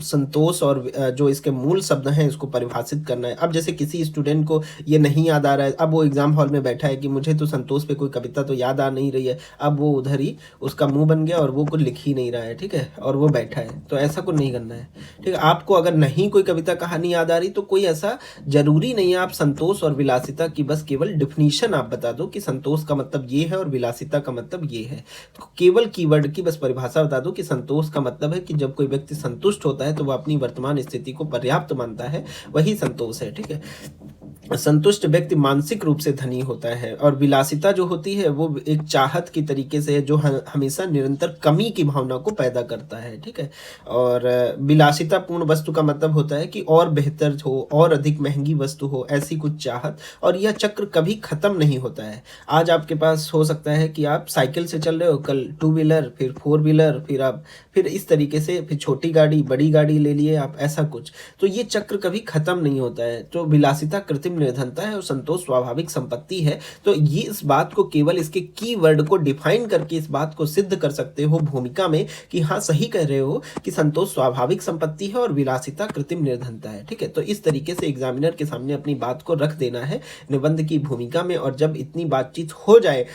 संतोष और जो इसके मूल शब्द हैं इसको परिभाषित करना है। अब जैसे किसी स्टूडेंट को ये नहीं याद आ रहा है, अब वो एग्जाम हॉल में बैठा है कि मुझे तो संतोष पे कोई कविता तो याद आ नहीं रही है, अब वो उधर ही उसका मुंह बन गया और वो कुछ लिख ही नहीं रहा है, ठीक है, और वो बैठा है। तो ऐसा कुछ नहीं करना है, ठीक है। आपको अगर नहीं कोई कविता कहानी याद आ रही तो कोई ऐसा जरूरी नहीं है, आप संतोष और विलासिता की बस केवल डिफिनीशन आप बता दो कि संतोष का मतलब ये है और विलासिता का मतलब ये है। तो केवल कीवर्ड की बस परिभाषा बता दो कि संतोष का मतलब है कि जब कोई व्यक्ति संतुष्ट होता है तो वह अपनी वर्तमान स्थिति को पर्याप्त मानता है, वही संतोष है, ठीक है। संतुष्ट व्यक्ति मानसिक रूप से धनी होता है। और विलासिता जो होती है वो एक चाहत की तरीके से है जो हमेशा निरंतर कमी की भावना को पैदा करता है, ठीक है। और विलासिता पूर्ण वस्तु का मतलब होता है कि और बेहतर हो, और अधिक महंगी वस्तु हो, ऐसी कुछ चाहत। और यह चक्र कभी खत्म नहीं होता है। आज आपके पास हो सकता है कि आप साइकिल से चल रहे हो, कल 2 व्हीलर, फिर 4 व्हीलर, फिर इस तरीके से फिर छोटी गाड़ी, बड़ी गाड़ी ले लिए आप, ऐसा कुछ। तो ये चक्र कभी खत्म नहीं होता है। तो विलासिता कृत्रिम निर्धनता है और संतोष स्वाभाविक संपत्ति है। तो ये इस बात को केवल इसके कीवर्ड को डिफाइन करके इस बात को सिद्ध कर सकते हो भूमिका में कि हाँ सही कह रहे हो कि संतोष स्वाभाविक संपत्ति है और विलासिता कृत्रिम निर्धनता है, ठीक है। तो इस तरीके से एग्जामिनर के सामने अपनी बात को रख देना है निबंध की भूमिका में। और जब इतनी बातचीत हो जाए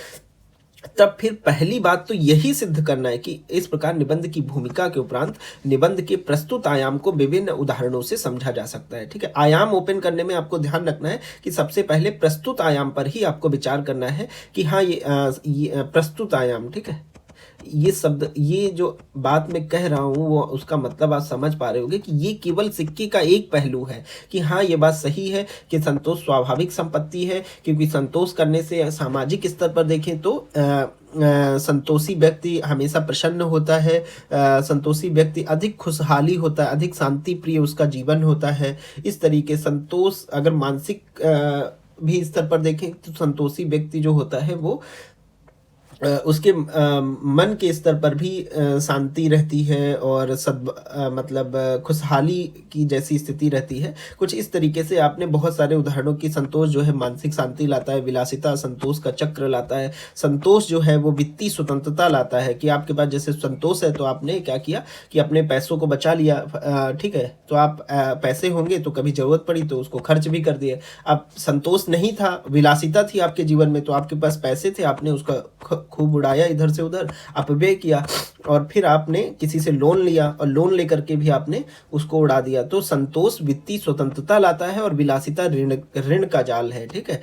तब फिर पहली बात तो यही सिद्ध करना है कि इस प्रकार निबंध की भूमिका के उपरांत निबंध के प्रस्तुत आयाम को विभिन्न उदाहरणों से समझा जा सकता है, ठीक है। आयाम ओपन करने में आपको ध्यान रखना है कि सबसे पहले प्रस्तुत आयाम पर ही आपको विचार करना है कि हाँ ये प्रस्तुत आयाम, ठीक है। ये शब्द, ये जो बात मैं कह रहा हूँ वो उसका मतलब आप समझ पा रहे होंगे कि ये केवल सिक्के का एक पहलू है कि हाँ ये बात सही है कि संतोष स्वाभाविक संपत्ति है, क्योंकि संतोष करने से सामाजिक स्तर पर देखें तो संतोषी व्यक्ति हमेशा प्रसन्न होता है, संतोषी व्यक्ति अधिक खुशहाली होता है, अधिक शांति प्रिय उसका जीवन होता है। इस तरीके संतोष अगर मानसिक भी स्तर पर देखें तो संतोषी व्यक्ति जो होता है वो उसके मन के स्तर पर भी शांति रहती है और मतलब खुशहाली की जैसी स्थिति रहती है। कुछ इस तरीके से आपने बहुत सारे उदाहरणों की, संतोष जो है मानसिक शांति लाता है, विलासिता संतोष का चक्र लाता है, संतोष जो है वो वित्तीय स्वतंत्रता लाता है कि आपके पास जैसे संतोष है तो आपने क्या किया कि अपने पैसों को बचा लिया, ठीक है। तो आप पैसे होंगे तो कभी जरूरत पड़ी तो उसको खर्च भी कर दिए। अब संतोष नहीं था, विलासिता थी आपके जीवन में, तो आपके पास पैसे थे, आपने उसका खूब उड़ाया, इधर से उधर अपव्यय किया, और फिर आपने किसी से लोन लिया और लोन लेकर के भी आपने उसको उड़ा दिया। तो संतोष वित्तीय स्वतंत्रता लाता है और विलासिता ऋण का जाल है, ठीक है।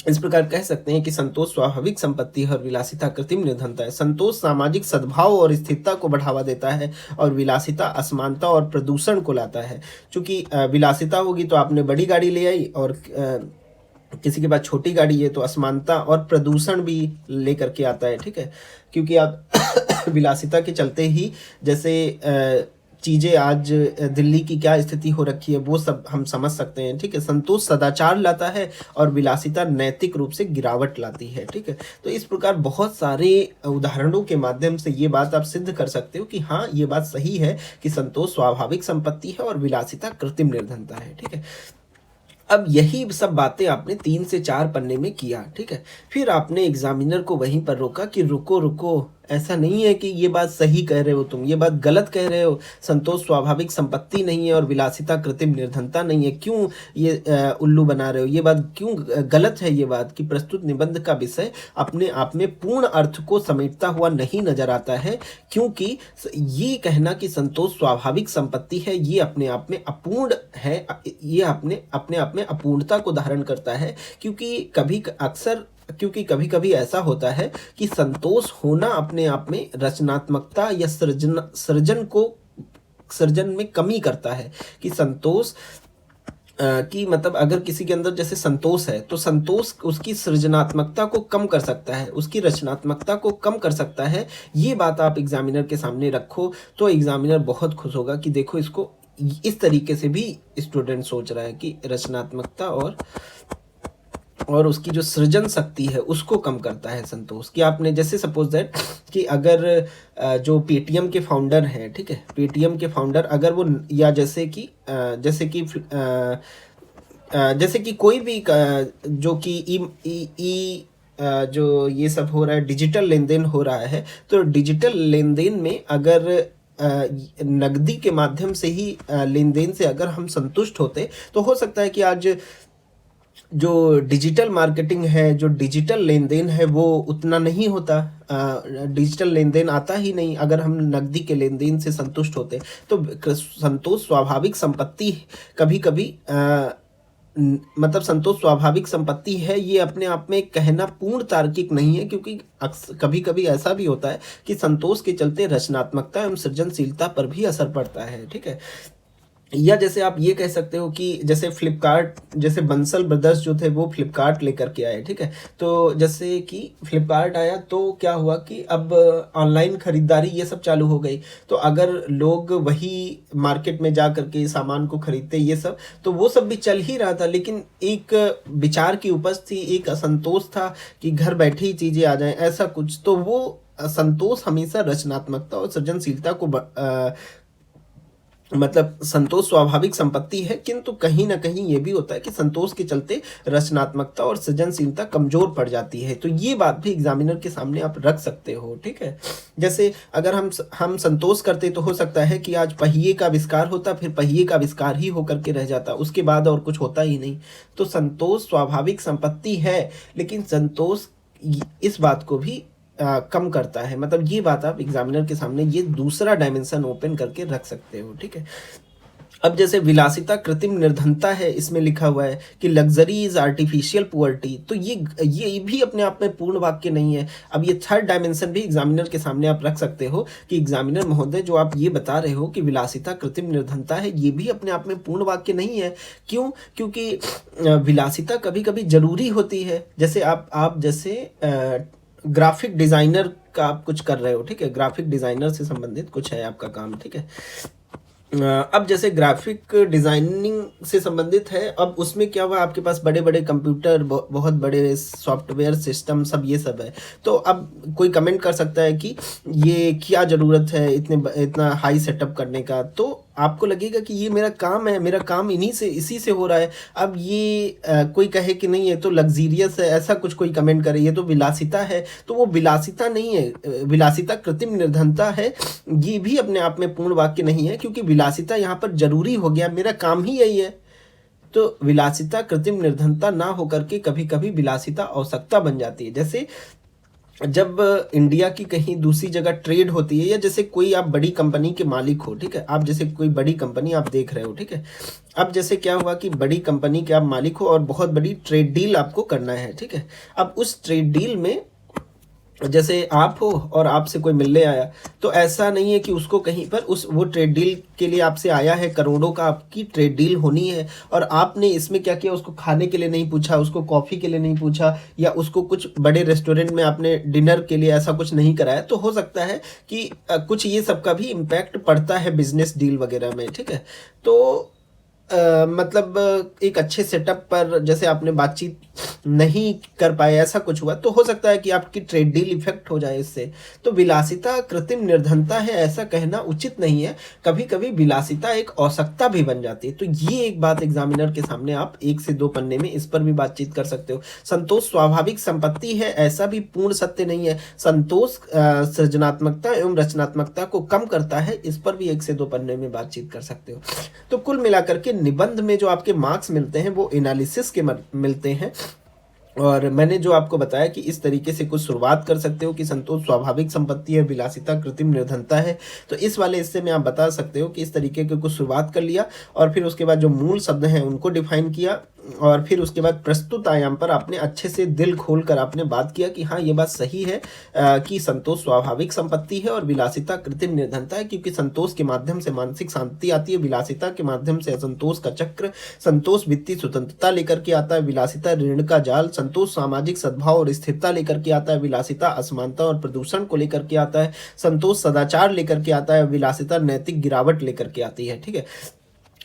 इस प्रकार कह सकते हैं कि संतोष स्वाभाविक संपत्ति है और विलासिता कृत्रिम निर्धनता है। संतोष सामाजिक सद्भाव और स्थिरता को बढ़ावा देता है और विलासिता असमानता और प्रदूषण को लाता है। चूंकि विलासिता होगी तो आपने बड़ी गाड़ी ले आई और किसी के पास छोटी गाड़ी है तो असमानता और प्रदूषण भी लेकर के आता है, ठीक है। क्योंकि आप विलासिता के चलते ही जैसे चीज़ें आज दिल्ली की क्या स्थिति हो रखी है वो सब हम समझ सकते हैं, ठीक है। संतोष सदाचार लाता है और विलासिता नैतिक रूप से गिरावट लाती है, ठीक है। तो इस प्रकार बहुत सारे उदाहरणों के माध्यम से ये बात आप सिद्ध कर सकते हो कि हाँ, ये बात सही है कि संतोष स्वाभाविक संपत्ति है और विलासिता कृत्रिम निर्धनता है, ठीक है। अब यही सब बातें आपने 3 से 4 पन्ने में किया, ठीक है। फिर आपने एग्जामिनर को वहीं पर रोका कि रुको रुको, ऐसा नहीं है कि ये बात सही कह रहे हो तुम, ये बात गलत कह रहे हो। संतोष स्वाभाविक संपत्ति नहीं है और विलासिता कृत्रिम निर्धनता नहीं है। क्यों ये उल्लू बना रहे हो? ये बात क्यों गलत है? ये बात कि प्रस्तुत निबंध का विषय अपने आप में पूर्ण अर्थ को समेटता हुआ नहीं नजर आता है, क्योंकि ये कहना कि संतोष स्वाभाविक संपत्ति है ये अपने आप में अपूर्ण है, ये अपने आप में अपूर्णता को धारण करता है। क्योंकि कभी कभी ऐसा होता है कि संतोष होना अपने आप में रचनात्मकता या सृजन में कमी करता है। कि संतोष कि मतलब अगर किसी के अंदर जैसे संतोष है तो संतोष उसकी सृजनात्मकता को कम कर सकता है, उसकी रचनात्मकता को कम कर सकता है। ये बात आप एग्जामिनर के सामने रखो तो एग्जामिनर बहुत खुश होगा कि देखो इसको इस तरीके से भी स्टूडेंट सोच रहा है कि रचनात्मकता और उसकी जो सृजन शक्ति है उसको कम करता है संतोष। कि आपने जैसे सपोज दैट कि अगर जो पेटीएम के फाउंडर हैं, ठीक है, पेटीएम के फाउंडर अगर वो या जैसे कि कोई भी जो कि जो ये सब हो रहा है, डिजिटल लेन देन हो रहा है, तो डिजिटल लेन देन में अगर नकदी के माध्यम से ही लेन देन से अगर हम संतुष्ट होते तो हो सकता है कि आज जो डिजिटल मार्केटिंग है, जो डिजिटल लेन देन है वो उतना नहीं होता। डिजिटल लेन देन आता ही नहीं अगर हम नकदी के लेन देन से संतुष्ट होते। तो संतोष स्वाभाविक संपत्ति कभी कभी मतलब संतोष स्वाभाविक संपत्ति है ये अपने आप में कहना पूर्ण तार्किक नहीं है, क्योंकि कभी कभी ऐसा भी होता है कि संतोष के चलते रचनात्मकता एवं सृजनशीलता पर भी असर पड़ता है, ठीक है। या जैसे आप ये कह सकते हो कि जैसे फ्लिपकार्ट, जैसे बंसल ब्रदर्स जो थे वो फ्लिपकार्ट लेकर के आए, ठीक है। तो जैसे कि फ्लिपकार्ट आया तो क्या हुआ कि अब ऑनलाइन खरीदारी ये सब चालू हो गई। तो अगर लोग वही मार्केट में जा करके सामान को खरीदते ये सब, तो वो सब भी चल ही रहा था, लेकिन एक विचार की उपज थी, एक असंतोष था कि घर बैठे ही चीज़ें आ जाएं, ऐसा कुछ। तो वो संतोष हमेशा रचनात्मकता और सृजनशीलता को मतलब संतोष स्वाभाविक संपत्ति है, किंतु कहीं ना कहीं ये भी होता है कि संतोष के चलते रचनात्मकता और सृजनशीलता कमजोर पड़ जाती है। तो ये बात भी एग्जामिनर के सामने आप रख सकते हो, ठीक है। जैसे अगर हम संतोष करते तो हो सकता है कि आज पहिए का आविष्कार होता, फिर पहिए का आविष्कार ही होकर के रह जाता, उसके बाद और कुछ होता ही नहीं। तो संतोष स्वाभाविक संपत्ति है, लेकिन संतोष इस बात को भी कम करता है। मतलब ये बात आप एग्जामिनर के सामने ये दूसरा डायमेंशन ओपन करके रख सकते हो, ठीक है। अब जैसे विलासिता कृत्रिम निर्धनता है, इसमें लिखा हुआ है कि लग्जरी इज आर्टिफिशियल पुअर्टी। तो ये भी अपने आप में पूर्ण वाक्य नहीं है। अब ये थर्ड डायमेंशन भी एग्जामिनर के सामने आप रख सकते हो कि एग्जामिनर महोदय जो आप ये बता रहे हो कि विलासिता कृत्रिम निर्धनता है, ये भी अपने आप में पूर्ण वाक्य नहीं है। क्यों? क्योंकि विलासिता कभी कभी जरूरी होती है। जैसे आप जैसे ग्राफिक डिजाइनर का आप कुछ कर रहे हो, ठीक है, ग्राफिक डिजाइनर से संबंधित कुछ है आपका काम, ठीक है। अब जैसे ग्राफिक डिजाइनिंग से संबंधित है, अब उसमें क्या हुआ, आपके पास बड़े बड़े कंप्यूटर, बहुत बड़े सॉफ्टवेयर सिस्टम सब ये सब है। तो अब कोई कमेंट कर सकता है कि ये क्या ज़रूरत है इतना हाई सेटअप करने का। तो आपको लगेगा कि ये मेरा काम है, मेरा काम इसी से हो रहा है। अब ये कोई कहे कि नहीं ये तो लग्जीरियस है, ऐसा कुछ कोई कमेंट करे ये तो विलासिता है, तो वो विलासिता नहीं है, विलासिता कृत्रिम निर्धनता है। ये भी अपने आप में पूर्ण वाक्य नहीं है, क्योंकि विलासिता यहाँ पर जरूरी हो गया, मेरा काम ही यही है। तो विलासिता कृत्रिम निर्धनता ना होकर के कभी कभी विलासिता आवश्यकता बन जाती है। जैसे जब इंडिया की कहीं दूसरी जगह ट्रेड होती है, या जैसे कोई आप बड़ी कंपनी के मालिक हो, ठीक है, आप जैसे कोई बड़ी कंपनी आप देख रहे हो, ठीक है, अब जैसे क्या हुआ कि बड़ी कंपनी के आप मालिक हो और बहुत बड़ी ट्रेड डील आपको करना है, ठीक है। अब उस ट्रेड डील में जैसे आप हो और आपसे कोई मिलने आया, तो ऐसा नहीं है कि उसको कहीं पर उस वो ट्रेड डील के लिए आपसे आया है, करोड़ों का आपकी ट्रेड डील होनी है, और आपने इसमें क्या किया, उसको खाने के लिए नहीं पूछा, उसको कॉफ़ी के लिए नहीं पूछा, या उसको कुछ बड़े रेस्टोरेंट में आपने डिनर के लिए ऐसा कुछ नहीं कराया, तो हो सकता है कि कुछ ये सब का भी इम्पैक्ट पड़ता है बिजनेस डील वगैरह में, ठीक है। तो मतलब एक अच्छे सेटअप पर जैसे आपने बातचीत नहीं कर पाए, ऐसा कुछ हुआ, तो हो सकता है कि आपकी ट्रेड डील इफेक्ट हो जाए इससे। तो विलासिता कृत्रिम निर्धनता है ऐसा कहना उचित नहीं है। कभी कभी विलासिता एक आवश्यकता भी बन जाती है। तो ये एक बात एग्जामिनर के सामने आप 1 से 2 पन्ने में इस पर भी बातचीत कर सकते हो। संतोष स्वाभाविक संपत्ति है ऐसा भी पूर्ण सत्य नहीं है। संतोष सृजनात्मकता एवं रचनात्मकता को कम करता है, इस पर भी 1 से 2 पन्ने में बातचीत कर सकते हो। तो कुल मिलाकर के निबंध में जो आपके मार्क्स मिलते हैं वो एनालिसिस के मिलते हैं। और मैंने जो आपको बताया कि इस तरीके से कुछ शुरुआत कर सकते हो कि संतोष स्वाभाविक संपत्ति है, विलासिता कृत्रिम निर्धनता है। तो इस वाले हिस्से में आप बता सकते हो कि इस तरीके के कुछ शुरुआत कर लिया, और फिर उसके बाद जो मूल शब्द हैं उनको डिफाइन किया, और फिर उसके बाद प्रस्तुत आयाम पर आपने अच्छे से दिल खोल कर आपने बात किया कि हाँ ये बात सही है कि संतोष स्वाभाविक संपत्ति है और विलासिता कृत्रिम निर्धनता है, क्योंकि संतोष के माध्यम से मानसिक शांति आती है, विलासिता के माध्यम से असंतोष का चक्र। संतोष वित्तीय स्वतंत्रता लेकर के आता है, विलासिता ऋण का जाल। संतोष सामाजिक सद्भाव और स्थिरता लेकर के आता है, विलासिता असमानता और प्रदूषण को लेकर के आता है। संतोष सदाचार लेकर के आता है, विलासिता नैतिक गिरावट लेकर के आती है, ठीक है।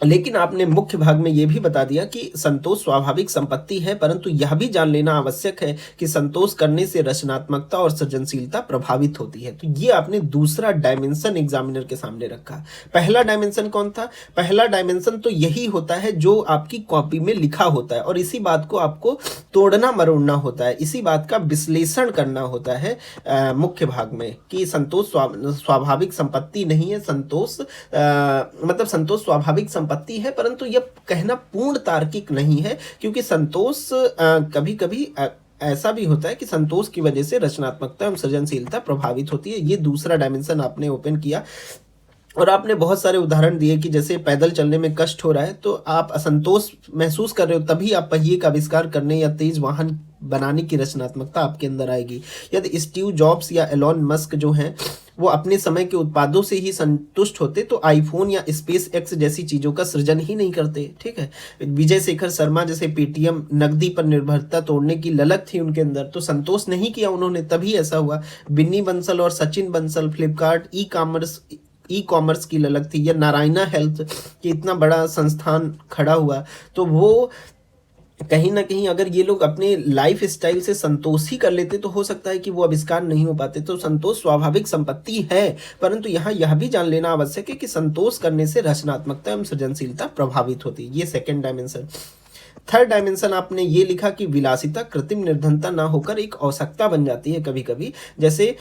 लेकिन आपने मुख्य भाग में यह भी बता दिया कि संतोष स्वाभाविक संपत्ति है, परंतु यह भी जान लेना आवश्यक है कि संतोष करने से रचनात्मकता और सृजनशीलता प्रभावित होती है। तो ये आपने दूसरा डायमेंशन एग्जामिनर के सामने रखा। पहला डायमेंशन कौन था? पहला डायमेंशन तो यही होता है जो आपकी कॉपी में लिखा होता है, और इसी बात को आपको तोड़ना मरोड़ना होता है, इसी बात का विश्लेषण करना होता है मुख्य भाग में कि संतोष स्वाभाविक संपत्ति नहीं है। संतोष मतलब संतोष स्वाभाविक संपत्ति है, परंतु यह कहना पूर्ण तार्किक नहीं है, क्योंकि संतोष कभी कभी ऐसा भी होता है कि संतोष की वजह से रचनात्मकता एवं सृजनशीलता प्रभावित होती है। ये दूसरा डायमेंशन आपने ओपन किया, और आपने बहुत सारे उदाहरण दिए कि जैसे पैदल चलने में कष्ट हो रहा है तो आप असंतोष महसूस कर रहे हो, तभी आप पहिए का आविष्कार करने या तेज वाहन बनाने की रचनात्मकता आपके अंदर आएगी। यदि स्टीव जॉब्स या एलॉन मस्क जो हैं वो अपने समय के उत्पादों से ही संतुष्ट होते तो आईफोन या स्पेस एक्स जैसी चीज़ों का सृजन ही नहीं करते, ठीक है। विजय शेखर शर्मा जैसे पेटीएम नकदी पर निर्भरता तोड़ने की ललक थी उनके अंदर, तो संतोष नहीं किया उन्होंने, तभी ऐसा हुआ। बिन्नी बंसल और सचिन बंसल फ्लिपकार्ट ई कॉमर्स की ललक थी, या नारायणा हेल्थ कि इतना बड़ा संस्थान खड़ा हुआ, तो वो कहीं ना कहीं अगर ये लोग अपने लाइफ स्टाइल से संतोष ही कर लेते तो हो सकता है कि वो आविष्कार नहीं हो पाते। तो संतोष स्वाभाविक संपत्ति है, परंतु यहाँ यह भी जान लेना आवश्यक है कि संतोष करने से रचनात्मकता एवं सृजनशीलता प्रभावित होती है। ये सेकेंड डायमेंशन। थर्ड डायमेंशन आपने ये लिखा कि विलासिता कृत्रिम निर्धनता ना होकर एक आवश्यकता बन जाती है कभी कभी। जैसे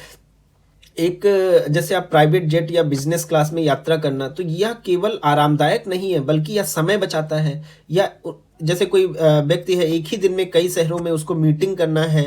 आप प्राइवेट जेट या बिजनेस क्लास में यात्रा करना, तो यह केवल आरामदायक नहीं है बल्कि यह समय बचाता है। या जैसे कोई व्यक्ति है एक ही दिन में कई शहरों में उसको मीटिंग करना है,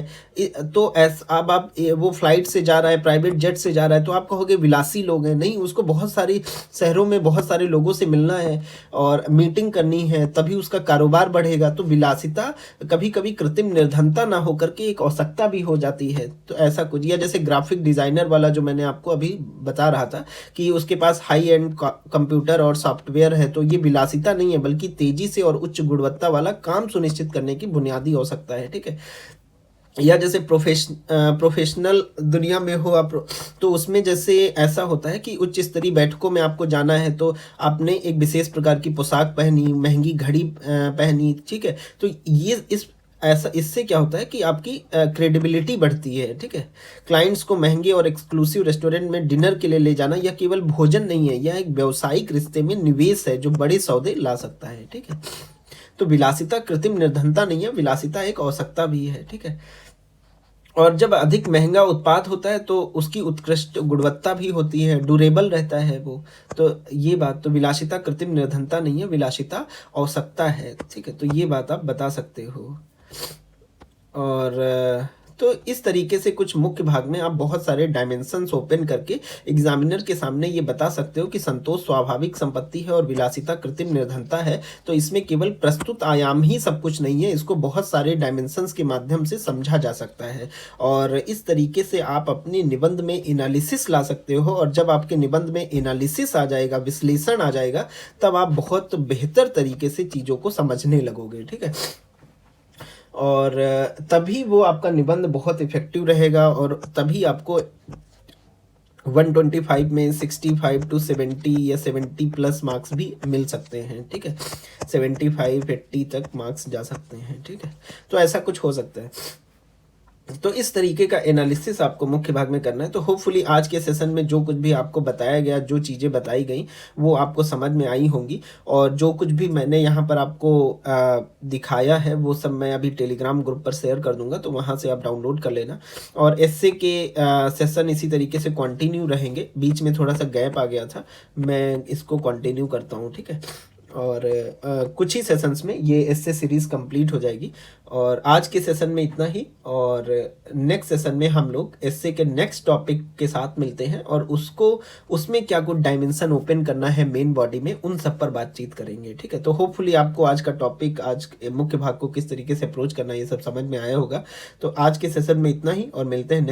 तो अब आप वो फ्लाइट से जा रहा है, प्राइवेट जेट से जा रहा है, तो आप कहोगे विलासी लोग हैं। नहीं, उसको बहुत सारी शहरों में बहुत सारे लोगों से मिलना है और मीटिंग करनी है, तभी उसका कारोबार बढ़ेगा। तो विलासिता कभी कभी कृत्रिम निर्धनता ना होकर के एक आवश्यकता भी हो जाती है। तो ऐसा कुछ, या जैसे ग्राफिक डिजाइनर वाला जो मैंने आपको अभी बता रहा था कि उसके पास हाई एंड कंप्यूटर और सॉफ्टवेयर है, तो ये विलासिता नहीं है बल्कि तेजी से और उच्च गुणवत्ता वाला काम सुनिश्चित करने की बुनियादी आवश्यकता है, ठीक है। या जैसे प्रोफेशनल दुनिया में हो आप, तो उसमें जैसे ऐसा होता है कि उच्च स्तरीय बैठकों में आपको जाना है, तो आपने एक विशेष प्रकार की पोशाक पहनी, महंगी घड़ी पहनी, ठीक है। तो ये इससे क्या होता है कि आपकी क्रेडिबिलिटी बढ़ती है, ठीक है। क्लाइंट्स को महंगे और एक्सक्लूसिव रेस्टोरेंट में डिनर के लिए ले जाना यह केवल भोजन नहीं है, यह एक व्यावसायिक रिश्ते में निवेश है जो बड़े सौदे ला सकता है, ठीक है। तो विलासिता कृत्रिम निर्धनता नहीं है, विलासिता एक आवश्यकता भी है, ठीक है। और जब अधिक महंगा उत्पाद होता है तो उसकी उत्कृष्ट गुणवत्ता भी होती है, ड्यूरेबल रहता है वो। तो ये बात, तो विलासिता कृत्रिम निर्धनता नहीं है, विलासिता आवश्यकता है, ठीक है। तो ये बात आप बता सकते हो। और तो इस तरीके से कुछ मुख्य भाग में आप बहुत सारे डायमेंशंस ओपन करके एग्जामिनर के सामने ये बता सकते हो कि संतोष स्वाभाविक संपत्ति है और विलासिता कृत्रिम निर्धनता है। तो इसमें केवल प्रस्तुत आयाम ही सब कुछ नहीं है, इसको बहुत सारे डायमेंशंस के माध्यम से समझा जा सकता है। और इस तरीके से आप अपने निबंध में एनालिसिस ला सकते हो, और जब आपके निबंध में एनालिसिस आ जाएगा, विश्लेषण आ जाएगा, तब आप बहुत बेहतर तरीके से चीज़ों को समझने लगोगे। ठीक है, और तभी वो आपका निबंध बहुत इफेक्टिव रहेगा, और तभी आपको 125 में 65 टू 70 या 70 प्लस मार्क्स भी मिल सकते हैं। ठीक है, 75 80 तक मार्क्स जा सकते हैं। ठीक है, तो ऐसा कुछ हो सकता है। तो इस तरीके का एनालिसिस आपको मुख्य भाग में करना है। तो होपफुली आज के सेशन में जो कुछ भी आपको बताया गया, जो चीज़ें बताई गई, वो आपको समझ में आई होंगी, और जो कुछ भी मैंने यहाँ पर आपको दिखाया है वो सब मैं अभी टेलीग्राम ग्रुप पर शेयर कर दूंगा, तो वहाँ से आप डाउनलोड कर लेना। और एसए के सेशन इसी तरीके से कंटिन्यू रहेंगे, बीच में थोड़ा सा गैप आ गया था, मैं इसको कंटिन्यू करता हूँ। ठीक है, और कुछ ही सेशंस में ये एसए सीरीज़ कंप्लीट हो जाएगी। और आज के सेशन में इतना ही, और नेक्स्ट सेशन में हम लोग एसए के नेक्स्ट टॉपिक के साथ मिलते हैं, और उसमें क्या कुछ डायमेंशन ओपन करना है मेन बॉडी में, उन सब पर बातचीत करेंगे। ठीक है, तो होपफुली आपको आज का टॉपिक, आज मुख्य भाग को किस तरीके से अप्रोच करना है, ये सब समझ में आया होगा। तो आज के सेशन में इतना ही, और मिलते हैं